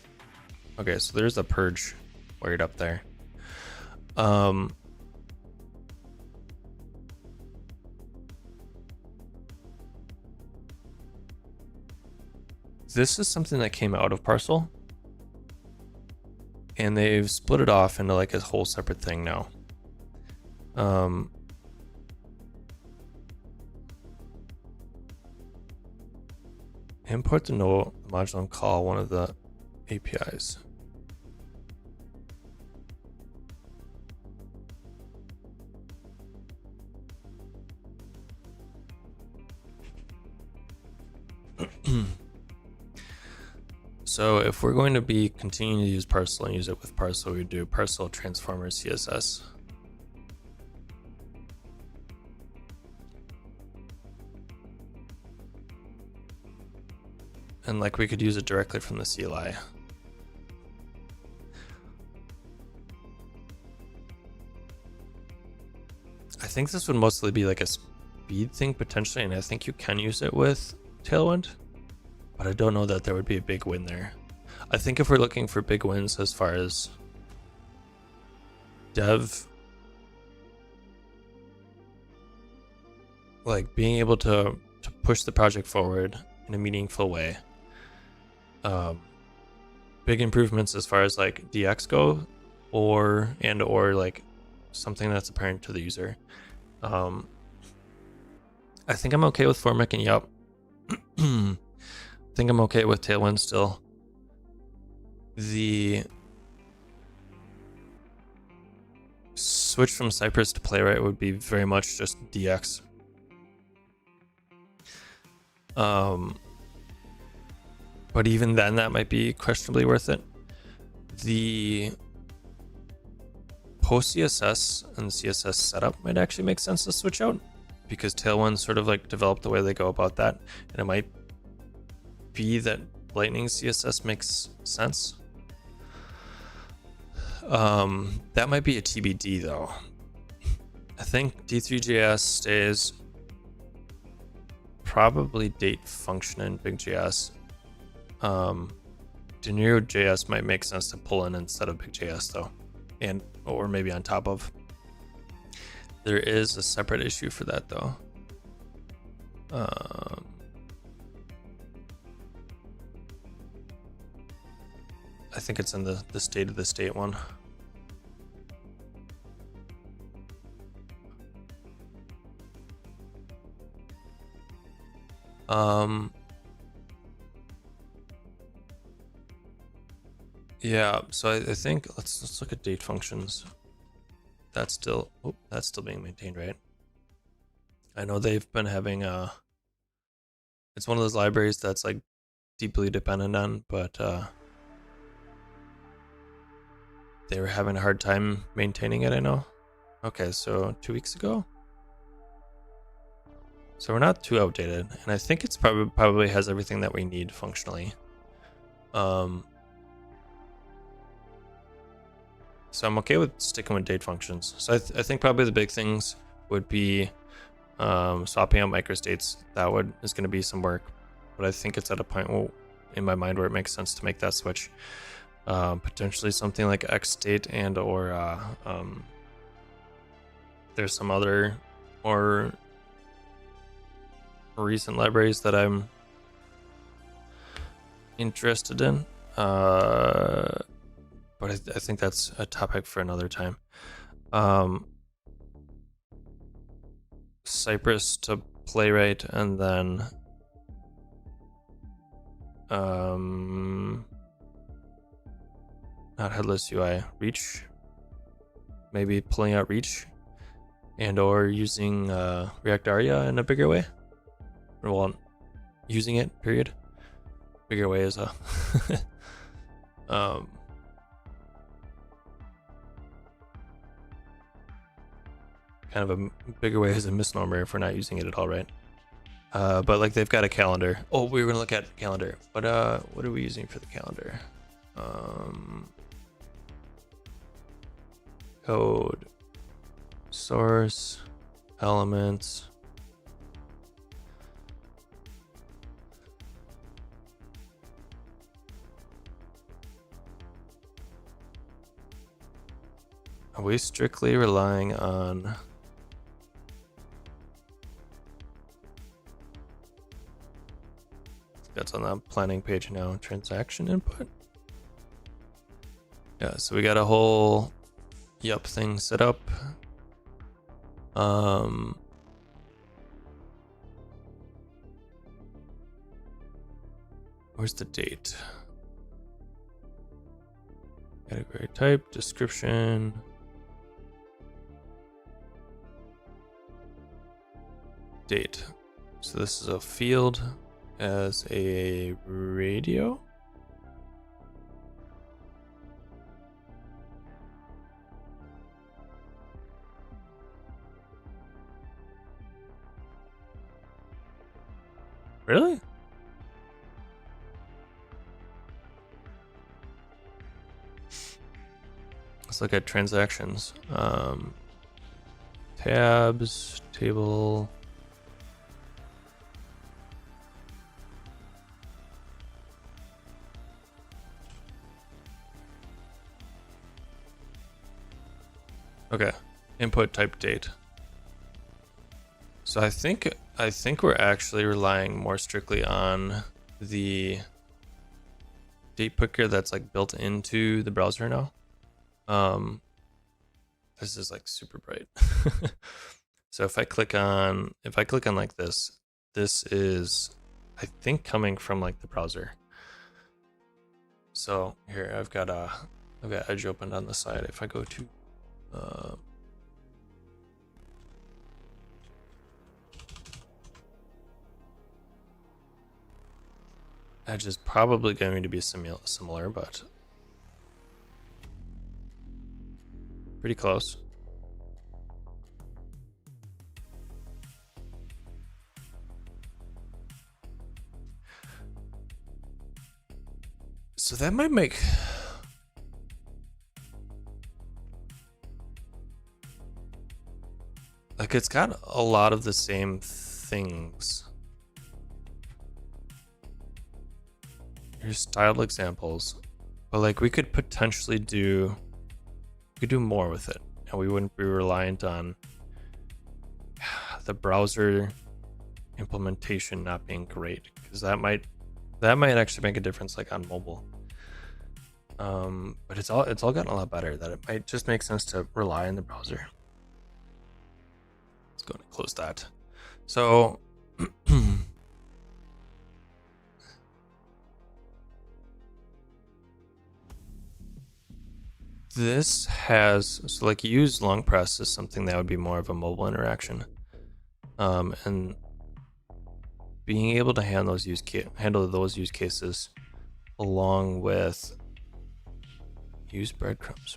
Okay, so there's a purge wired up there. This is something that came out of Parcel, and they've split it off into like a whole separate thing now. Import the node module and call one of the APIs. So if we're going to be continuing to use Parcel and use it with Parcel, we do Parcel Transformer CSS. And like we could use it directly from the CLI. I think this would mostly be like a speed thing potentially, and I think you can use it with Tailwind, but I don't know that there would be a big win there. I think if we're looking for big wins as far as dev, like being able to to push the project forward in a meaningful way. Big improvements as far as like DX go, or like something that's apparent to the user. I think I'm okay with formic and yup. I think I'm okay with Tailwind still. The switch from Cypress to Playwright would be very much just DX. But even then, that might be questionably worth it. The post CSS and CSS setup might actually make sense to switch out, because Tailwind sort of like developed the way they go about that, and it might be that Lightning CSS makes sense. That might be a TBD though. I think D3JS stays, probably date function in Big.js. Deniro.js might make sense to pull in instead of Big.js though, and or maybe on top of. There is a separate issue for that though. I think it's in the state of the state one. Yeah, so I think let's look at date functions. That's still being maintained, right? I know they've been having it's one of those libraries that's like deeply dependent on, but they were having a hard time maintaining it, I know. Okay, so 2 weeks ago. So we're not too outdated, and I think it's probably has everything that we need functionally. So I'm okay with sticking with date functions. So I think probably the big things would be swapping out microstates. That is going to be some work, but I think it's at a point in my mind where it makes sense to make that switch. Potentially something like xstate and or there's some other more recent libraries that I'm interested in. But I think that's a topic for another time. Cypress to Playwright, and then not headless UI, Reach. Maybe pulling out Reach, and or using React Aria in a bigger way. Well, using it, period. Bigger way is a kind of a bigger way is a misnomer if we're not using it at all, right? But like they've got a calendar. Oh, we were gonna look at calendar. But what are we using for the calendar? Code, source, elements. Are we strictly relying on that's on the planning page now, transaction input? Yeah, so we got a whole yup thing set up. Where's the date? Category type, description. Date. So this is a field as a radio. Really? Let's look at transactions. Tabs, table. Okay, input type date. So I think I think we're actually relying more strictly on the date picker that's like built into the browser now. This is like super bright. So if I click on like this, this is, I think, coming from like the browser. So here I've got Edge opened on the side. If I go to Edge is probably going to be similar, but pretty close. So that might make like, it's got a lot of the same things. Here's styled examples, but like we could potentially do more with it, and we wouldn't be reliant on the browser implementation not being great, because that might actually make a difference like on mobile. But it's all gotten a lot better, that it might just make sense to rely on the browser. Let's go and close that. So this has, so like use long press is something that would be more of a mobile interaction, and being able to handle those use cases along with use breadcrumbs.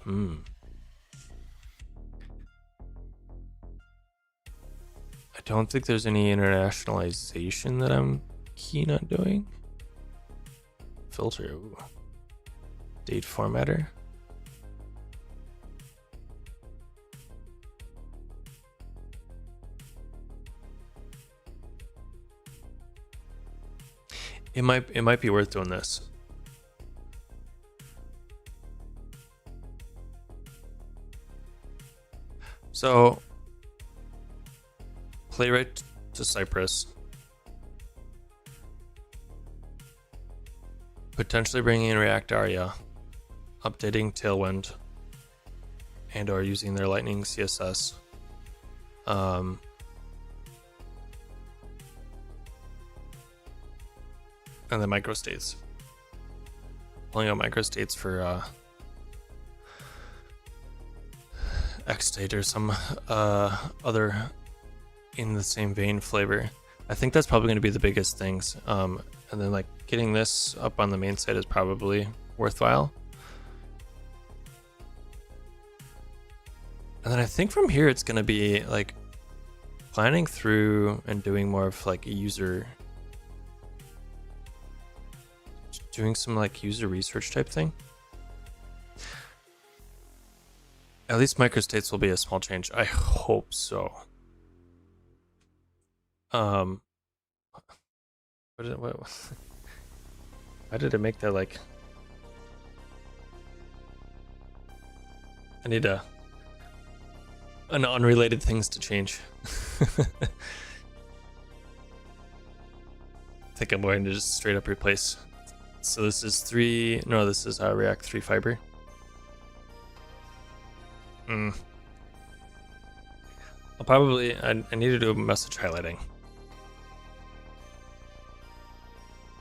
I don't think there's any internationalization that I'm keen on doing. Filter. Ooh. Date formatter. It might be worth doing this. So playwright to Cypress, potentially bringing in React Aria, updating Tailwind, and or using their Lightning CSS. And then microstates. Pulling out microstates for Xstate or some other in the same vein flavor. I think that's probably going to be the biggest things. And then like getting this up on the main site is probably worthwhile. And then I think from here it's going to be like planning through and doing more of like a doing some like user research type thing. At least microstates will be a small change. I hope so. What why did it make that like? I need an unrelated things to change. I think I'm going to just straight up replace. So this is this is React 3 Fiber. I'll probably, I need to do a message highlighting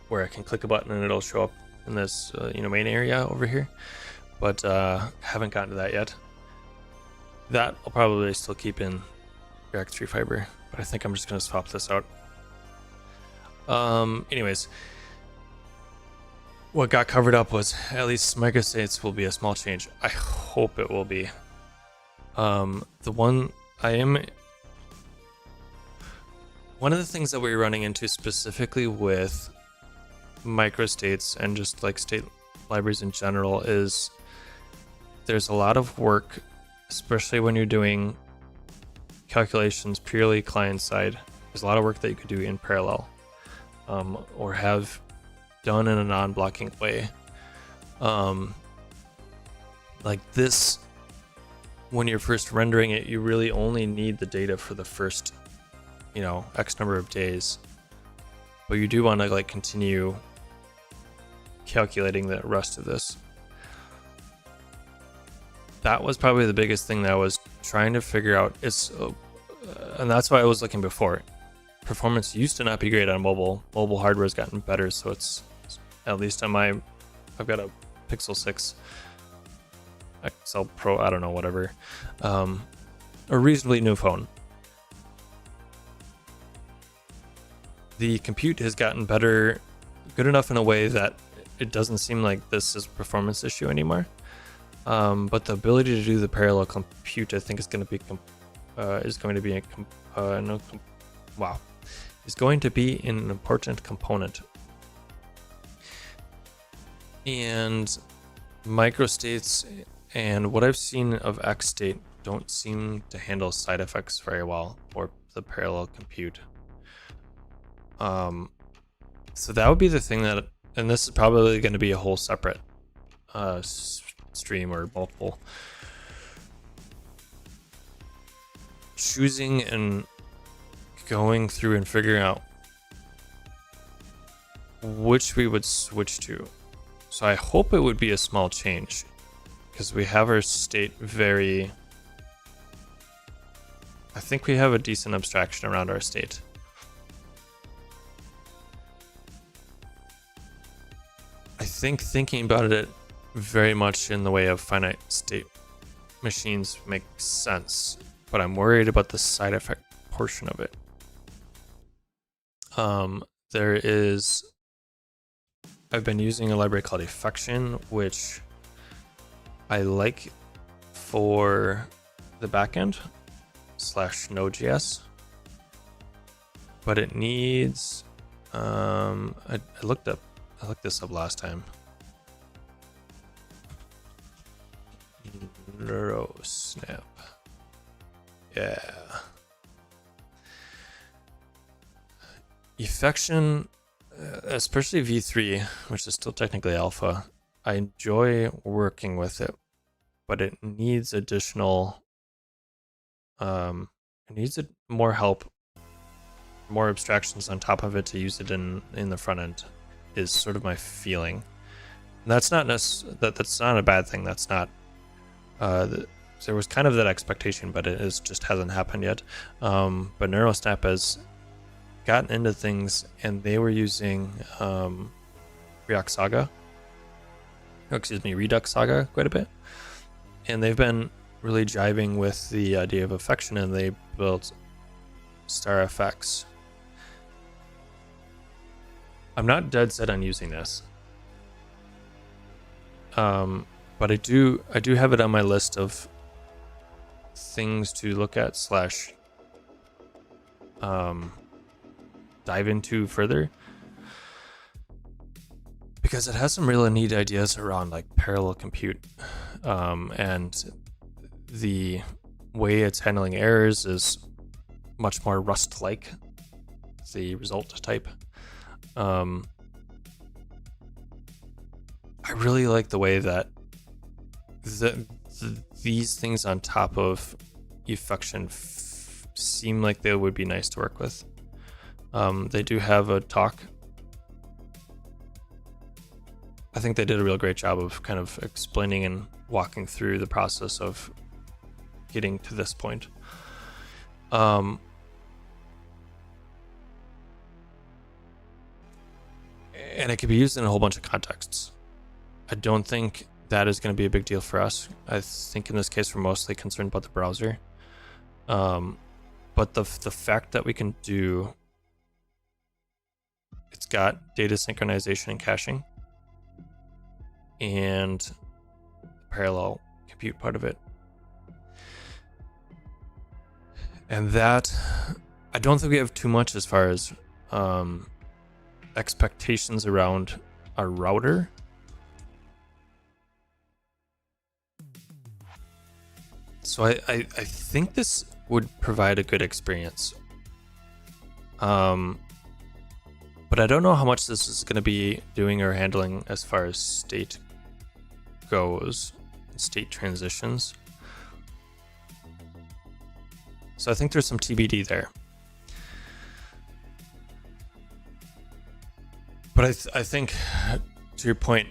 where I can click a button and it'll show up in this main area over here, but haven't gotten to that yet. That I'll probably still keep in React 3 Fiber, but I think I'm just going to swap this out. Anyways, what got covered up was at least microstates will be a small change. I hope it will be. One of the things that we're running into specifically with microstates and just like state libraries in general is there's a lot of work, especially when you're doing calculations purely client side. There's a lot of work that you could do in parallel, or have done in a non-blocking way. Like this, when you're first rendering it, you really only need the data for the first X number of days, but you do want to like continue calculating the rest of this. That was probably the biggest thing that I was trying to figure out. And that's why I was looking before. Performance used to not be great on mobile. Mobile hardware has gotten better, so it's at least on I've got a Pixel 6 XL Pro, I don't know, whatever, a reasonably new phone. The compute has gotten better, good enough in a way that it doesn't seem like this is a performance issue anymore. But the ability to do the parallel compute, I think, is going to be an important component. And microstates and what I've seen of XState don't seem to handle side effects very well for the parallel compute. So that would be the thing that, and this is probably going to be a whole separate stream or multiple. Choosing and going through and figuring out which we would switch to. So I hope it would be a small change, because we have our state I think we have a decent abstraction around our state. I think thinking about it very much in the way of finite state machines makes sense, but I'm worried about the side effect portion of it. I've been using a library called Affection, which I like for the backend / Node.js, but it needs, I looked this up last time. NeuroSnap. Yeah. Affection, especially V3, which is still technically alpha, I enjoy working with it, but it needs additional, more help, more abstractions on top of it to use it in the front end, is sort of my feeling. And that's not that's not a bad thing. That's not. There was kind of that expectation, but it just hasn't happened yet. But NeuroSnap has gotten into things, and they were using Redux Saga quite a bit, and they've been really jiving with the idea of Affection, and they built StarFX. I'm not dead set on using this, but I do have it on my list of things to look at / dive into further, because it has some really neat ideas around like parallel compute, and the way it's handling errors is much more Rust-like, the result type. I really like the way that these things on top of Affection seem like they would be nice to work with. They do have a talk. I think they did a real great job of kind of explaining and walking through the process of getting to this point. And it can be used in a whole bunch of contexts. I don't think that is going to be a big deal for us. I think in this case we're mostly concerned about the browser. But the fact that we can do, it's got data synchronization and caching, and the parallel compute part of it. And that, I don't think we have too much as far as expectations around our router. So I think this would provide a good experience. But I don't know how much this is going to be doing or handling as far as state goes, state transitions. So I think there's some TBD there. But I think, to your point,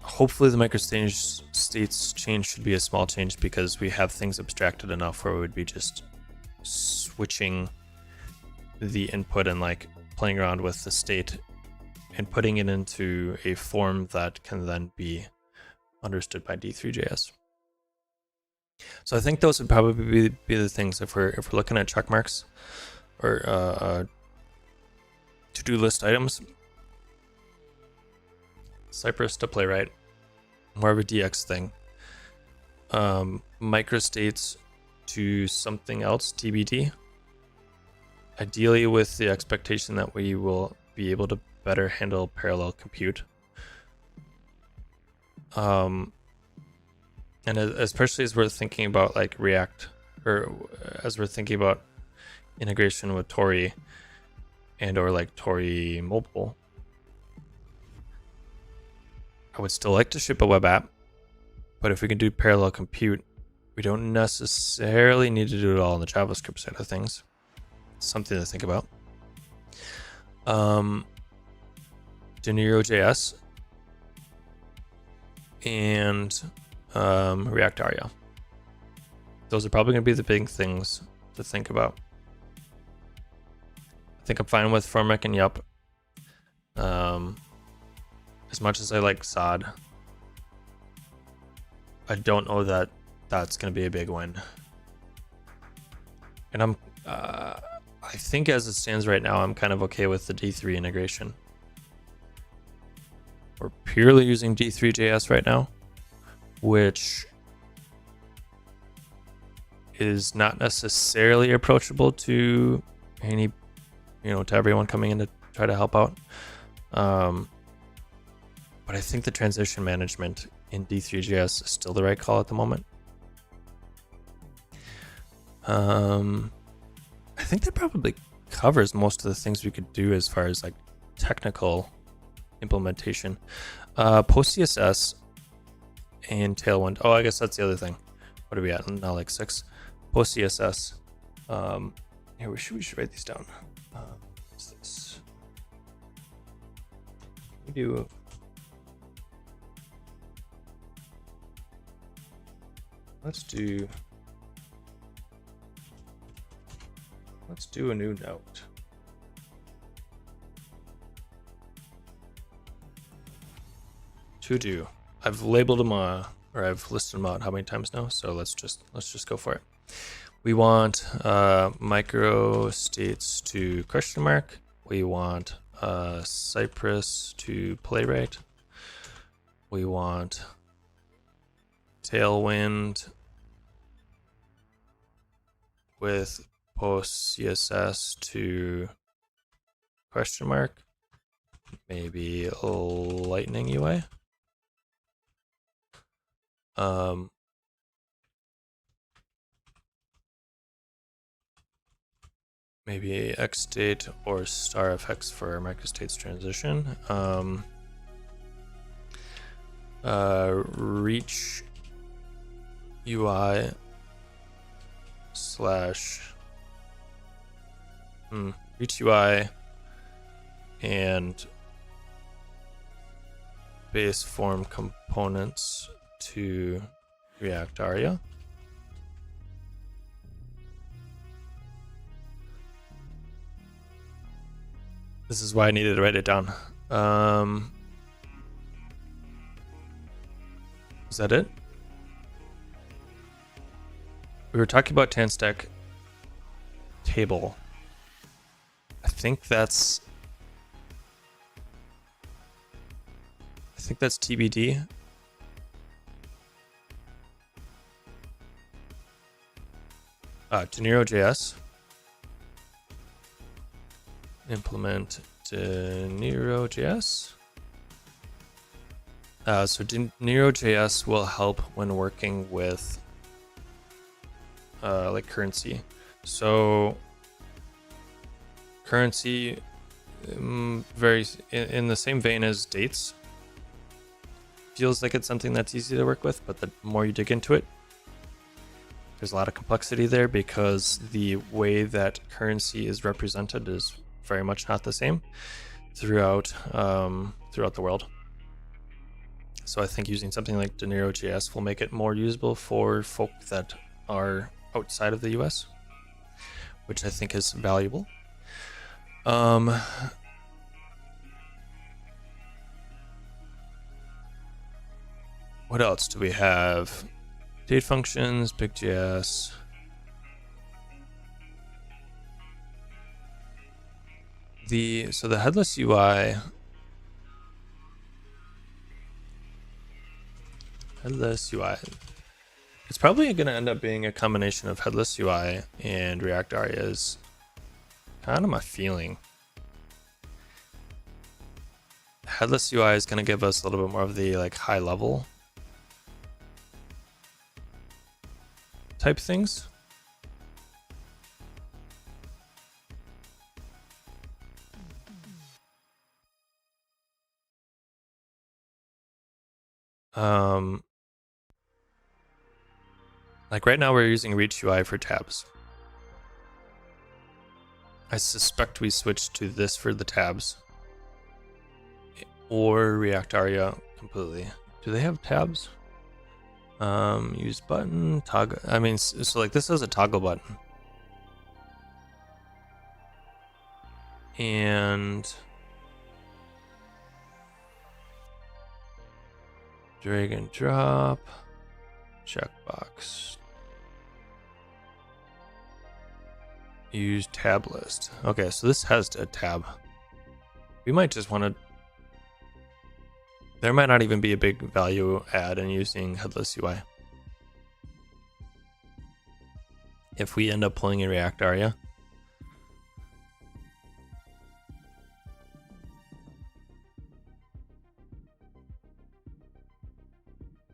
hopefully the microstates change should be a small change because we have things abstracted enough where we would be just switching the input and like playing around with the state and putting it into a form that can then be understood by D3.js. So I think those would probably be the things if we're looking at check marks or to-do list items. Cypress to Playwright, more of a DX thing. Microstates to something else, TBD. Ideally with the expectation that we will be able to better handle parallel compute. And especially as we're thinking about like React, or as we're thinking about integration with Tauri and or like Tauri mobile, I would still like to ship a web app, but if we can do parallel compute, we don't necessarily need to do it all on the JavaScript side of things. It's something to think about. Nero.js and React Aria. Those are probably going to be the big things to think about. I think I'm fine with Formic and Yup. As much as I like SOD, I don't know that that's going to be a big win. And I think as it stands right now, I'm kind of okay with the D3 integration. We're purely using D3.js right now, which is not necessarily approachable to any, to everyone coming in to try to help out. But I think the transition management in D3.js is still the right call at the moment. I think that probably covers most of the things we could do as far as like technical implementation. Post CSS and Tailwind. Oh, I guess that's the other thing. What are we at now? Like 6. Post CSS. Here we should write these down. What's this? We do. Let's do a new note. To do. I've labeled them or I've listed them out how many times now, so let's just go for it. We want micro states to question mark. We want Cypress to Playwright. We want Tailwind with post CSS to question mark, maybe Lightning UI. Maybe XState or StarFX for microstates transition. Reach UI / Reach UI and base form components to React Aria. This is why I needed to write it down. Is that it? We were talking about TanStack table. I think that's TBD. Nero.js. Implement Nero.js. So Nero.js will help when working with like currency. So currency, very in the same vein as dates, feels like it's something that's easy to work with, but the more you dig into it, there's a lot of complexity there because the way that currency is represented is very much not the same. throughout throughout the world. So I think using something like Dinero.js will make it more usable for folk that are outside of the US, which I think is valuable. What else do we have? Date functions, big.js. So the headless UI. Headless UI. It's probably going to end up being a combination of headless UI and React Arias. Kind of my feeling. Headless UI is going to give us a little bit more of the like high level type things. Like right now we're using Reach UI for tabs. I suspect we switch to this for the tabs. Or React Aria completely. Do they have tabs? Use button, toggle. I mean, so like this is a toggle button. And drag and drop, checkbox. Use tab list. Okay, so this has a tab. We might just want to. There might not even be a big value add in using headless UI. If we end up pulling in React Aria.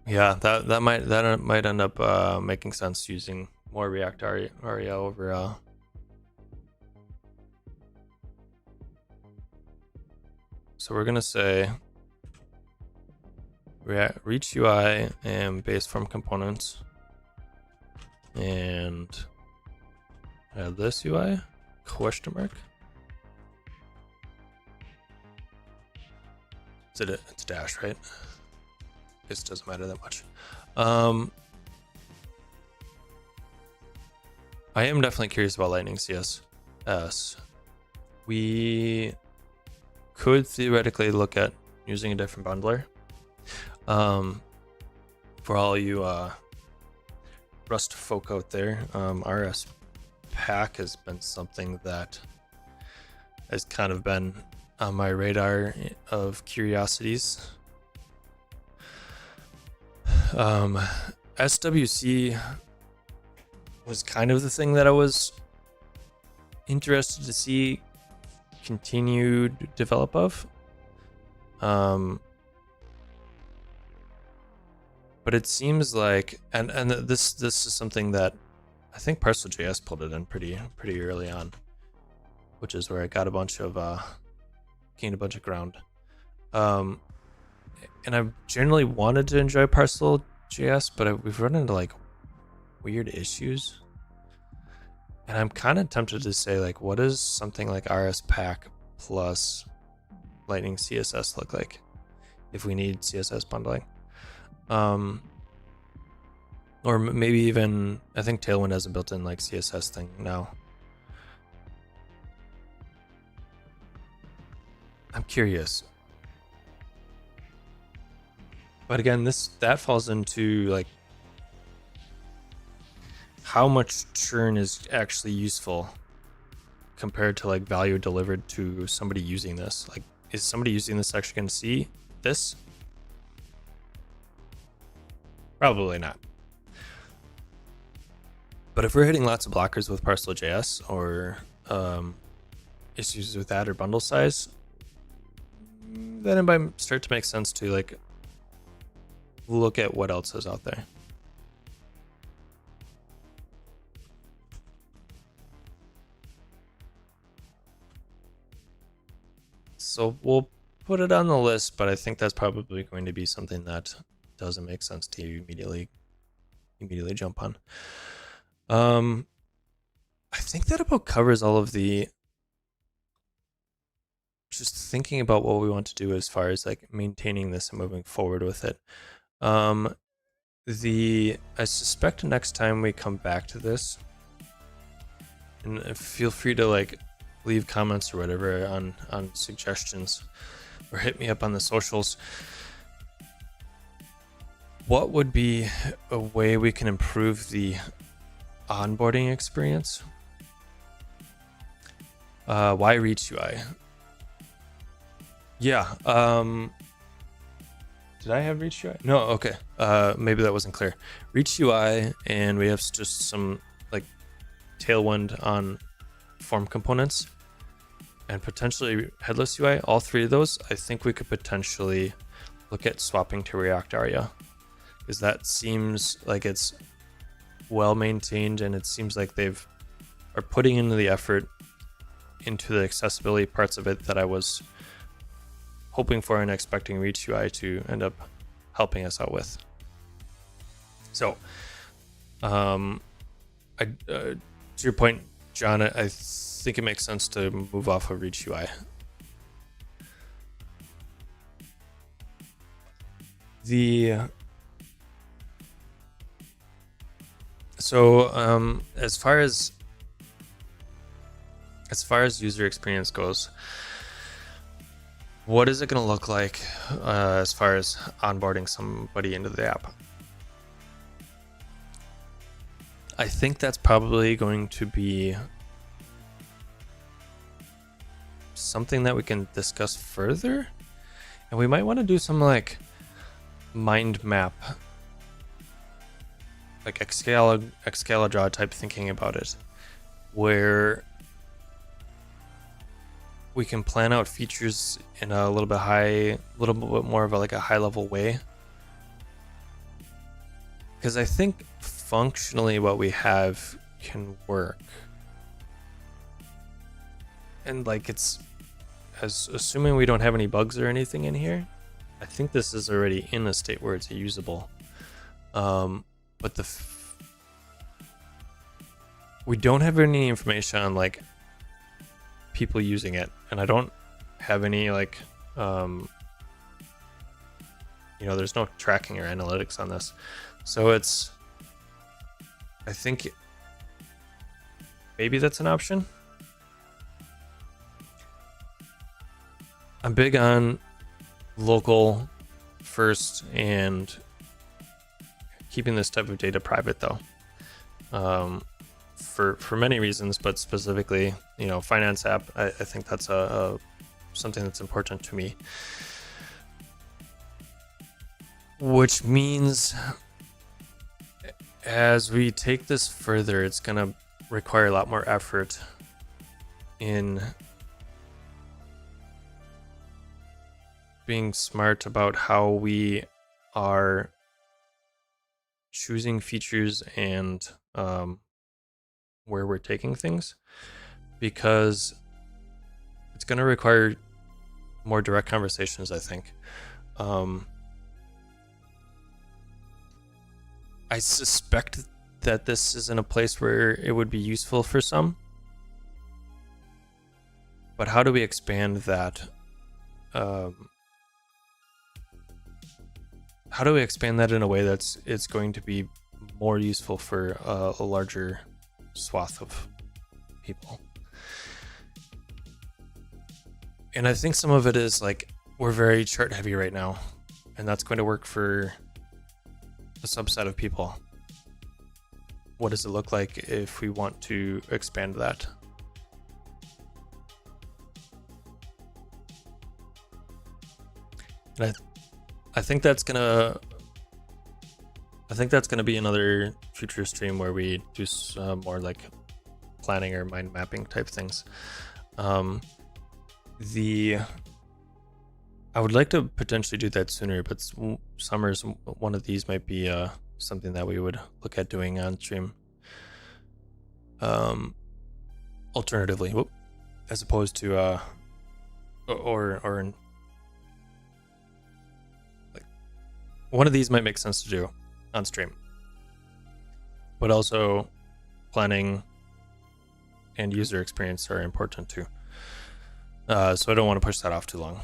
Yeah, that might end up making sense using more React Aria over. So we're gonna say Reach UI and base form components, and this UI question mark. It's dash, right? This doesn't matter that much. I am definitely curious about Lightning CSS. We could theoretically look at using a different bundler. For all you Rust folk out there, RS Pack has been something that has kind of been on my radar of curiosities. SWC was kind of the thing that I was interested to see continued develop of. But it seems like, and this is something that I think Parcel.js pulled it in pretty early on, which is where I got gained a bunch of ground. And I've generally wanted to enjoy Parcel.js, but we've run into like weird issues. And I'm kind of tempted to say, like, what does something like RS Pack plus Lightning CSS look like if we need CSS bundling? Or maybe even, I think Tailwind has a built-in like CSS thing now. I'm curious. But again, that falls into like how much churn is actually useful compared to like value delivered to somebody using this. Like, is somebody using this actually going to see this? Probably not. But if we're hitting lots of blockers with Parcel.js or issues with that or bundle size, then it might start to make sense to like look at what else is out there. So we'll put it on the list, but I think that's probably going to be something that doesn't make sense to immediately jump on. I think that about covers all of the just thinking about what we want to do as far as like maintaining this and moving forward with it. I suspect next time we come back to this, and feel free to like leave comments or whatever on suggestions, or hit me up on the socials. What would be a way we can improve the onboarding experience? Why Reach UI? Yeah. Did I have Reach UI? No. Okay. Maybe that wasn't clear. Reach UI, and we have just some like tailwind on form components, and potentially headless UI. All three of those, I think we could potentially look at swapping to React Aria, because that seems like it's well maintained, and it seems like are putting into the effort into the accessibility parts of it that I was hoping for and expecting Reach UI to end up helping us out with. So, to your point, John, I think it makes sense to move off of Reach UI. As far as user experience goes, what is it going to look like as far as onboarding somebody into the app? I think that's probably going to be something that we can discuss further, and we might want to do some like mind map, like Excalibur type thinking about it, where we can plan out features in a little bit more of a high level way. Because I think functionally what we have can work. And like assuming we don't have any bugs or anything in here, I think this is already in a state where it's usable. But we don't have any information on like people using it, and I don't have any like there's no tracking or analytics on this, so I think maybe that's an option. I'm big on local first and keeping this type of data private though, for many reasons, but specifically, finance app, I think that's something that's important to me. Which means as we take this further, it's going to require a lot more effort in being smart about how we are choosing features and where we're taking things, because it's going to require more direct conversations, I think. I suspect that this isn't a place where it would be useful for some, but how do we expand that? How do we expand that in a way it's going to be more useful for a larger swath of people? And I think some of it is like we're very chart heavy right now, and that's going to work for a subset of people. What does it look like if we want to expand that? And I think that's gonna be another future stream where we do some more like planning or mind mapping type things. I would like to potentially do that sooner, but summers, one of these might be something that we would look at doing on stream. Alternatively, as opposed to or like one of these might make sense to do on stream, but also planning and user experience are important too. So I don't want to push that off too long.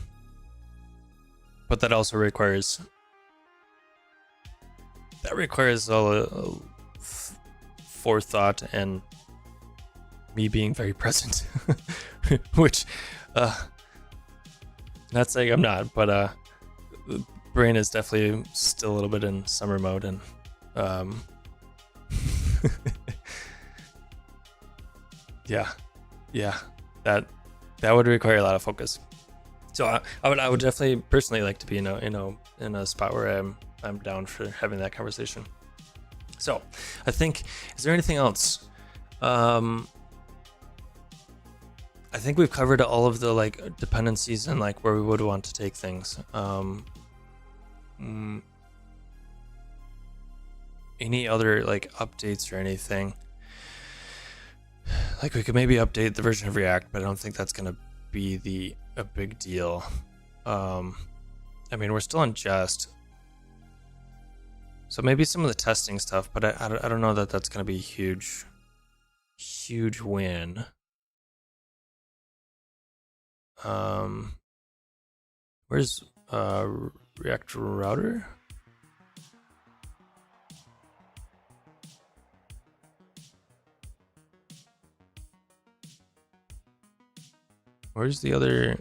But that also requires a forethought and me being very present, which not saying I'm not, but the brain is definitely still a little bit in summer mode, and yeah, that would require a lot of focus. So I would definitely personally like to be in a spot where I'm down for having that conversation. So I think, is there anything else? I think we've covered all of the like dependencies and like where we would want to take things. Any other like updates or anything? Like we could maybe update the version of React, but I don't think that's gonna be a big deal. I mean, we're still in Jest, so maybe some of the testing stuff, but I don't know that that's gonna be a huge win. Where's React router? Where's the other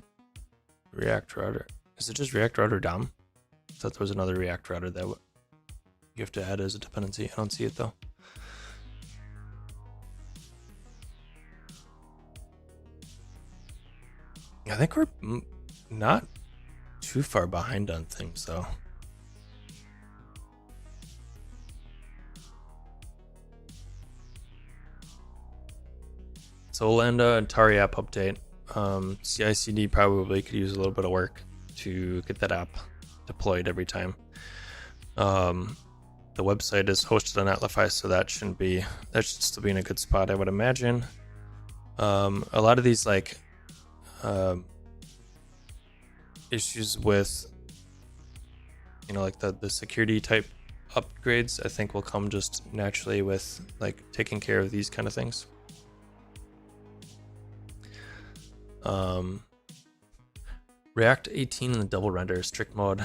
React router? Is it just React router DOM? I thought there was another React router that you have to add as a dependency. I don't see it though. I think we're not too far behind on things though. So we'll land a Tauri app update. CI/CD probably could use a little bit of work to get that app deployed every time. The website is hosted on Netlify, so that should still be in a good spot, I would imagine. A lot of these like issues with like the security type upgrades, I think will come just naturally with like taking care of these kind of things. React 18 in the double render strict mode.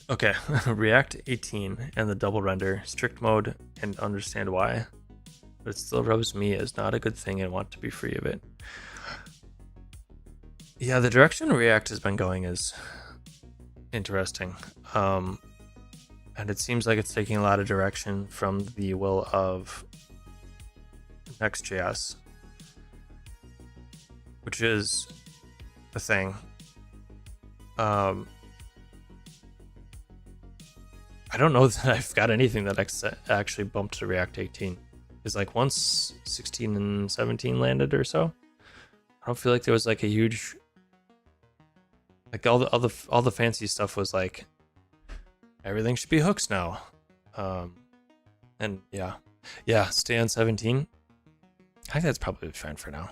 Okay, React 18 and the double render strict mode, and understand why, but it still rubs me as not a good thing and want to be free of it. Yeah, the direction React has been going is interesting. And it seems like it's taking a lot of direction from the will of Next.js, which is a thing. I don't know that I've got anything that actually bumped to React 18. Is like once 16 and 17 landed or so, I don't feel like there was like a huge, like all the fancy stuff was like everything should be hooks now. And yeah, stay on 17. I think that's probably fine for now.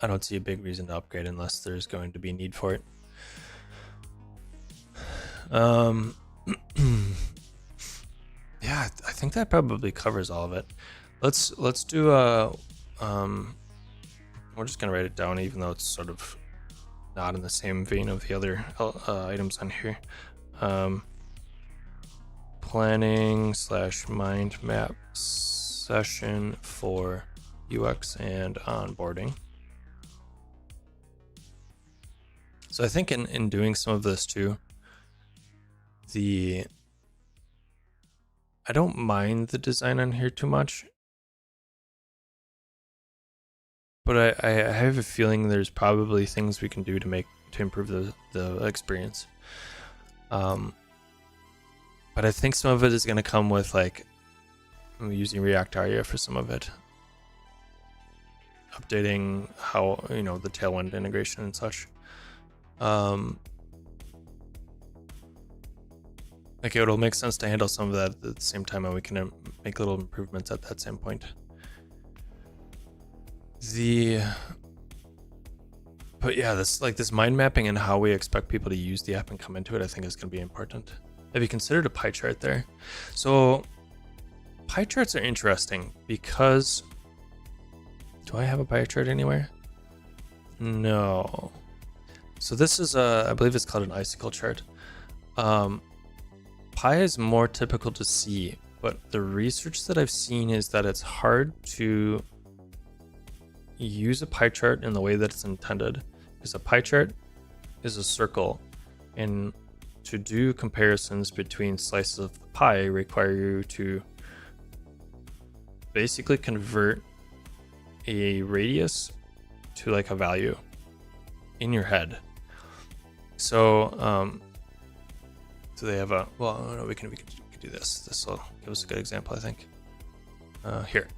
I don't see a big reason to upgrade unless there's going to be a need for it. Yeah, I think that probably covers all of it. Let's do we're just gonna write it down, even though it's sort of not in the same vein of the other items on here. Planning / mind map session for UX and onboarding. So I think in doing some of this too, I don't mind the design on here too much, but I have a feeling there's probably things we can do to improve the experience. But I think some of it is going to come with like I'm using React Aria for some of it, updating how the Tailwind integration and such. Like it'll make sense to handle some of that at the same time, and we can make little improvements at that same point. But yeah, this mind mapping and how we expect people to use the app and come into it, I think is going to be important. Have you considered a pie chart there? So pie charts are interesting because do I have a pie chart anywhere? No. So this is I believe it's called an icicle chart. Pie is more typical to see, but the research that I've seen is that it's hard to use a pie chart in the way that it's intended, because a pie chart is a circle, and to do comparisons between slices of the pie require you to basically convert a radius to like a value in your head. So so they have a, well, no, we can do this. This will give us a good example, I think. Here.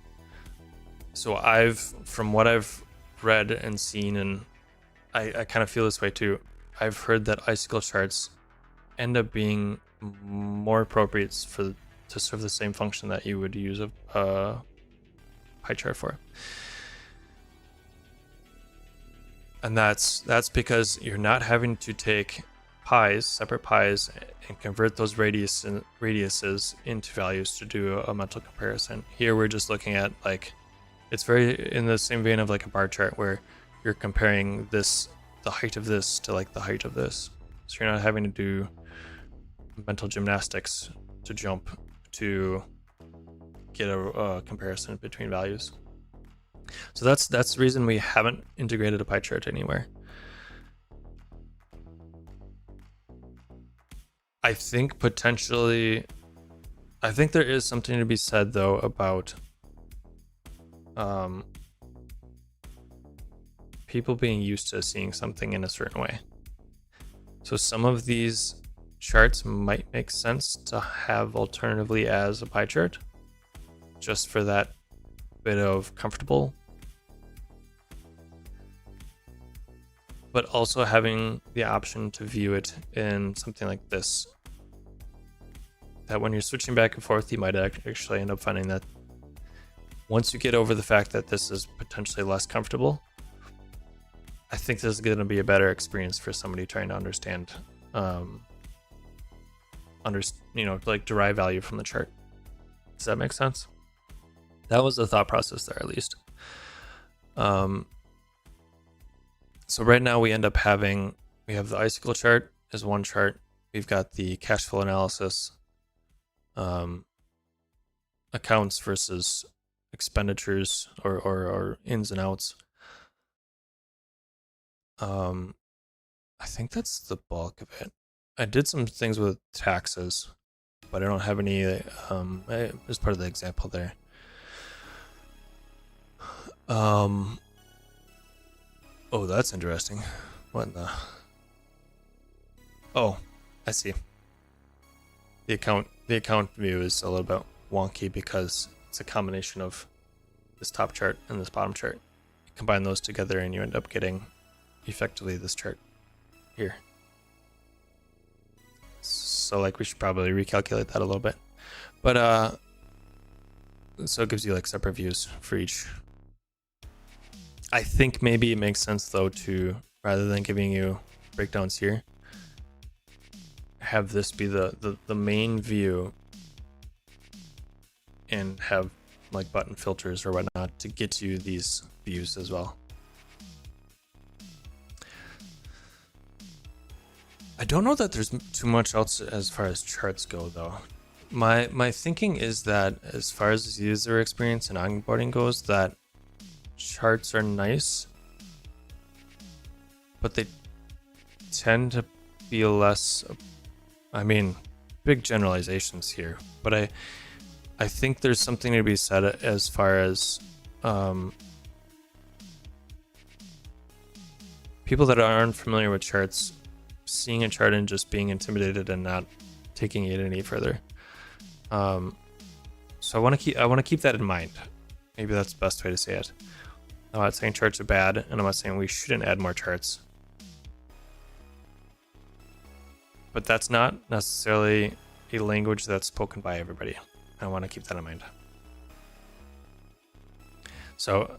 So from what I've read and seen, and I kind of feel this way too, I've heard that icicle charts end up being more appropriate to serve the same function that you would use a pie chart for. And that's because you're not having to take separate pies, and convert those radiuses into values to do a mental comparison. Here we're just looking at, like, it's very in the same vein of like a bar chart where you're comparing the height of this to like the height of this. So you're not having to do mental gymnastics to jump to get a comparison between values. So that's the reason we haven't integrated a pie chart anywhere. I think there is something to be said though about people being used to seeing something in a certain way. So some of these charts might make sense to have alternatively as a pie chart, just for that bit of comfortable, but also having the option to view it in something like this, that when you're switching back and forth, you might actually end up finding that once you get over the fact that this is potentially less comfortable, I think this is going to be a better experience for somebody trying to understand, like derive value from the chart. Does that make sense? That was the thought process there, at least. So right now we end up we have the icicle chart as one chart. We've got the cash flow analysis, accounts versus expenditures or ins and outs. I think that's the bulk of it. I did some things with taxes, but I don't have any as part of the example there. Oh, that's interesting. What in the? Oh, I see. The account view is a little bit wonky because it's a combination of this top chart and this bottom chart. You combine those together and you end up getting effectively this chart here. So like we should probably recalculate that a little bit. But so it gives you like separate views for each. I think maybe it makes sense though to, rather than giving you breakdowns here, have this be the main view and have like button filters or whatnot to get you these views as well. I don't know that there's too much else as far as charts go though. My thinking is that as far as user experience and onboarding goes, that charts are nice, but they tend to be less, I mean, big generalizations here, but I think there's something to be said as far as people that aren't familiar with charts seeing a chart and just being intimidated and not taking it any further. So I want to keep that in mind. Maybe that's the best way to say it. I'm not saying charts are bad, and I'm not saying we shouldn't add more charts. But that's not necessarily a language that's spoken by everybody. I want to keep that in mind. So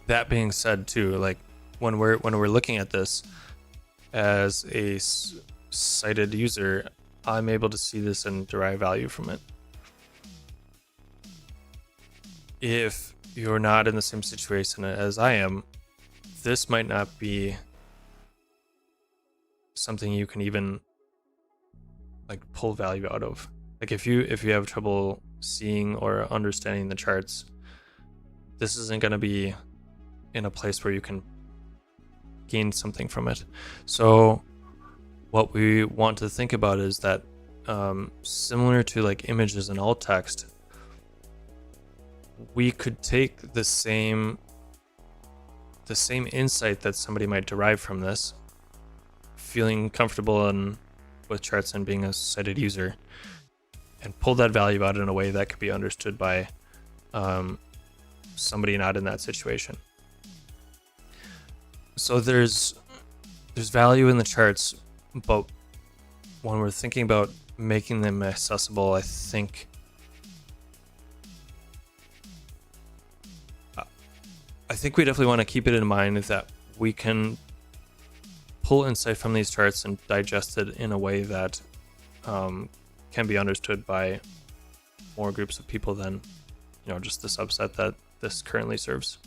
that being said too, like when we're looking at this as a sighted user, I'm able to see this and derive value from it. If you're not in the same situation as I am, this might not be something you can even like pull value out of. Like if you have trouble seeing or understanding the charts, this isn't going to be in a place where you can gain something from it. So what we want to think about is that similar to like images and alt text, we could take the same insight that somebody might derive from this, feeling comfortable with charts and being a sighted user, and pull that value out in a way that could be understood by somebody not in that situation. So there's value in the charts, but when we're thinking about making them accessible, I think we definitely want to keep it in mind that we can pull insight from these charts and digest it in a way that can be understood by more groups of people than just the subset that this currently serves.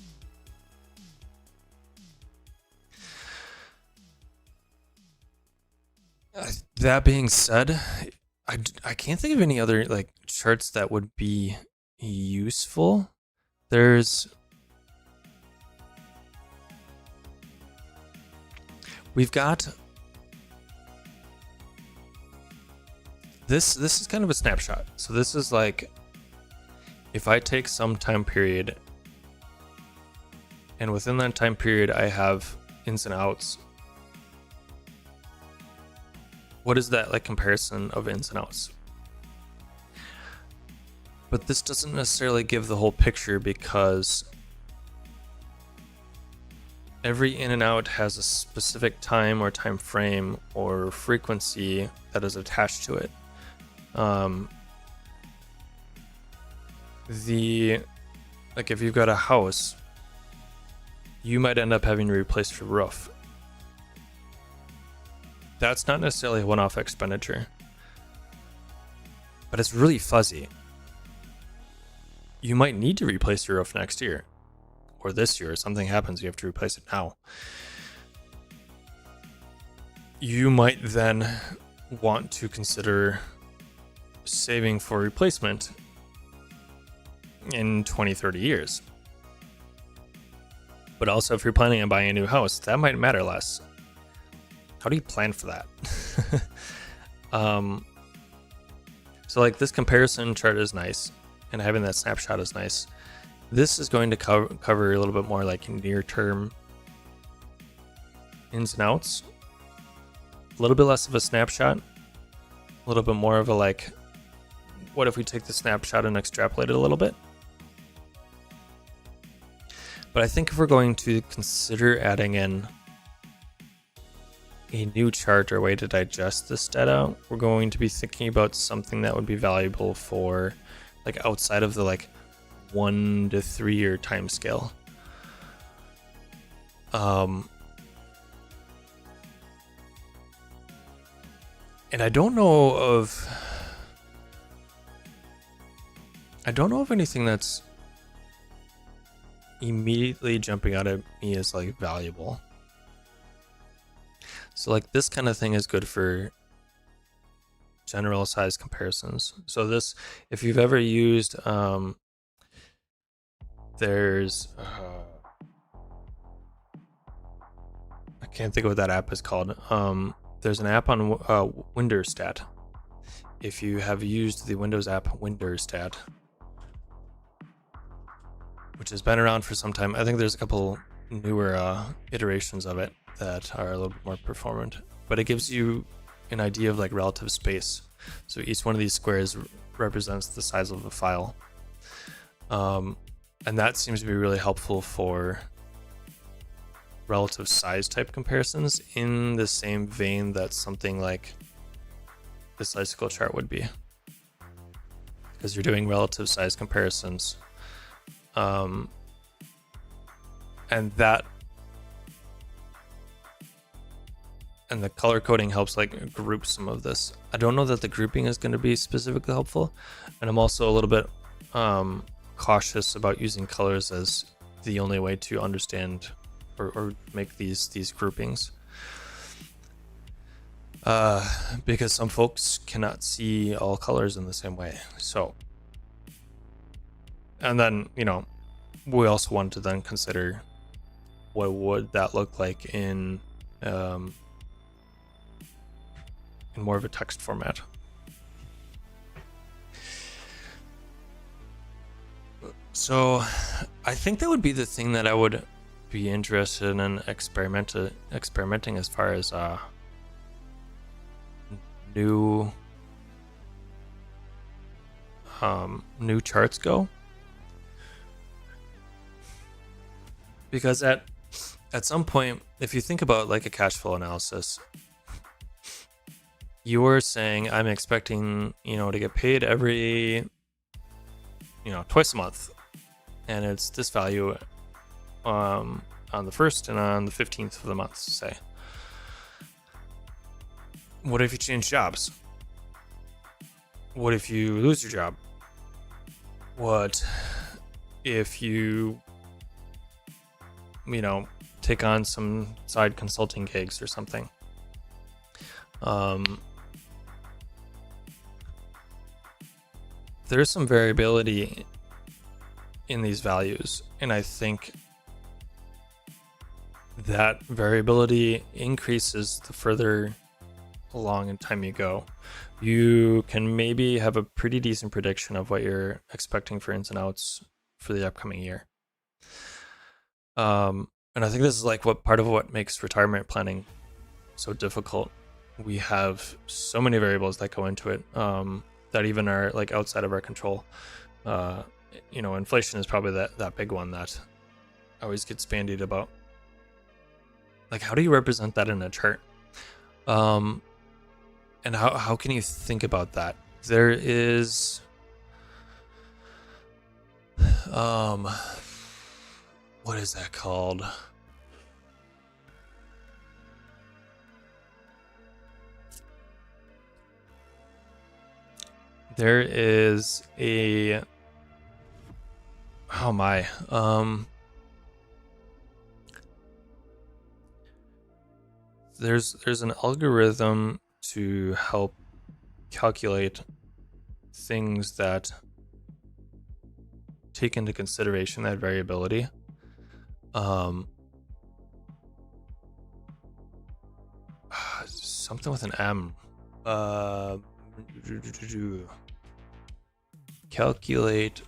That being said, I can't think of any other like charts that would be useful. We've got this is kind of a snapshot. So this is like if I take some time period and within that time period I have ins and outs. What is that like comparison of ins and outs? But this doesn't necessarily give the whole picture because every in and out has a specific time or time frame or frequency that is attached to it. Like if you've got a house, you might end up having to replace your roof. That's not necessarily a one-off expenditure, but it's really fuzzy. You might need to replace your roof next year or this year. Something happens, you have to replace it now. You might then want to consider saving for replacement in 20, 30 years. But also if you're planning on buying a new house, that might matter less. How do you plan for that? So like this comparison chart is nice and having that snapshot is nice. This is going to cover a little bit more like near-term ins and outs. A little bit less of a snapshot. A little bit more of a like, what if we take the snapshot and extrapolate it a little bit? But I think if we're going to consider adding in a new chart or way to digest this data, we're going to be thinking about something that would be valuable for like outside of the like 1 to 3 year time scale. And I don't know of anything that's immediately jumping out at me as like valuable. So like this kind of thing is good for general size comparisons. So this, if you've ever used, there's, I can't think of what that app is called. There's an app on Windorstat. If you have used the Windows app Windorstat, which has been around for some time, I think there's a couple newer iterations of it that are a little bit more performant, but it gives you an idea of like relative space. So each one of these squares represents the size of a file. And that seems to be really helpful for relative size type comparisons in the same vein that something like this icicle chart would be, because you're doing relative size comparisons. And and the color coding helps like group some of this. I don't know that the grouping is going to be specifically helpful, and I'm also a little bit cautious about using colors as the only way to understand or make these groupings, because some folks cannot see all colors in the same way. So, and then we also want to then consider what would that look like in more of a text format. So I think that would be the thing that I would be interested in experimenting as far as new charts go, because at some point, if you think about like a cash flow analysis, you were saying I'm expecting to get paid every twice a month, and it's this value on the 1st and on the 15th of the month, say. What if you change jobs? What if you lose your job? What if you take on some side consulting gigs or something? There's some variability in these values, and I think that variability increases the further along in time you go. You can maybe have a pretty decent prediction of what you're expecting for ins and outs for the upcoming year. And I think this is like part of what makes retirement planning so difficult. We have so many variables that go into it that even are like outside of our control. Inflation is probably that big one that always gets bandied about. Like, how do you represent that in a chart? And how can you think about that? There is what is that called? There is a there's an algorithm to help calculate things that take into consideration that variability. Something with an M. Calculate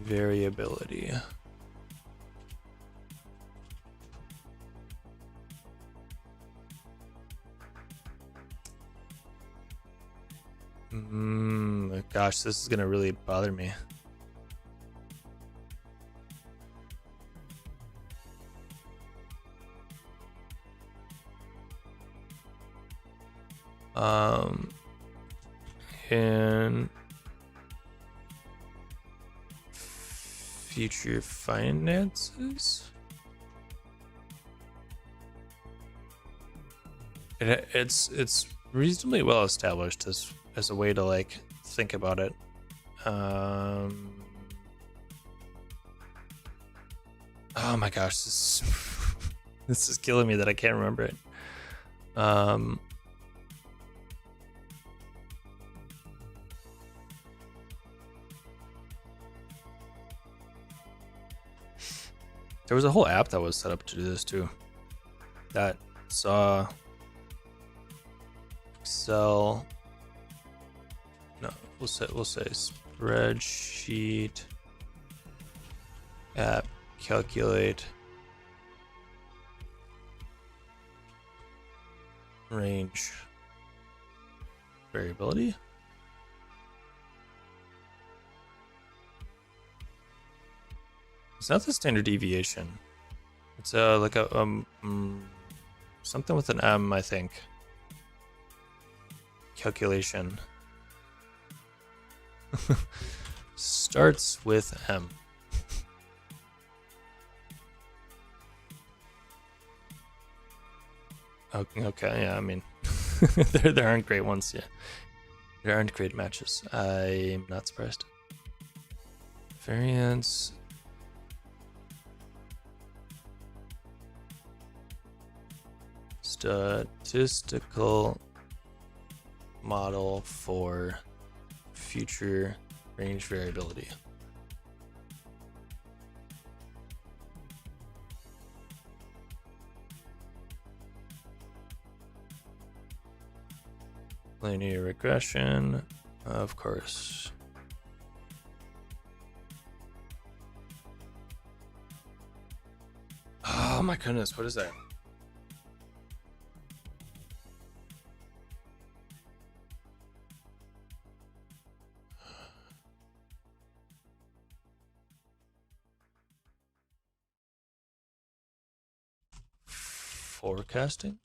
variability. Gosh, this is gonna really bother me. In future finances, it's reasonably well established as a way to like think about it. Oh my gosh, this is killing me that I can't remember it. There was a whole app that was set up to do this too. That saw Excel. No, we'll say spreadsheet app calculate range variability. It's not the standard deviation. It's like a something with an M, I think. Calculation. Starts with M. Okay, yeah, I mean, there aren't great ones, yeah. There aren't great matches. I'm not surprised. Variance. Statistical model for future range variability. Linear regression, of course. Oh my goodness, what is that? Forecasting?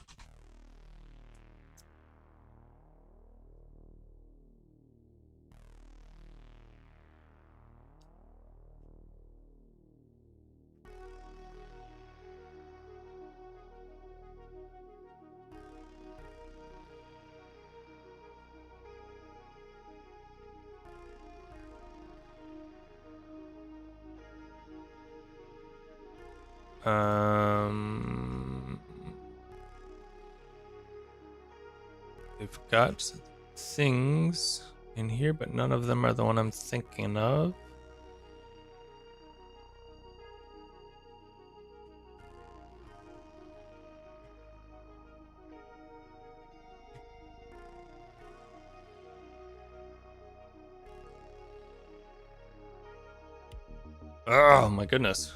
We've got things in here, but none of them are the one I'm thinking of. Oh my goodness.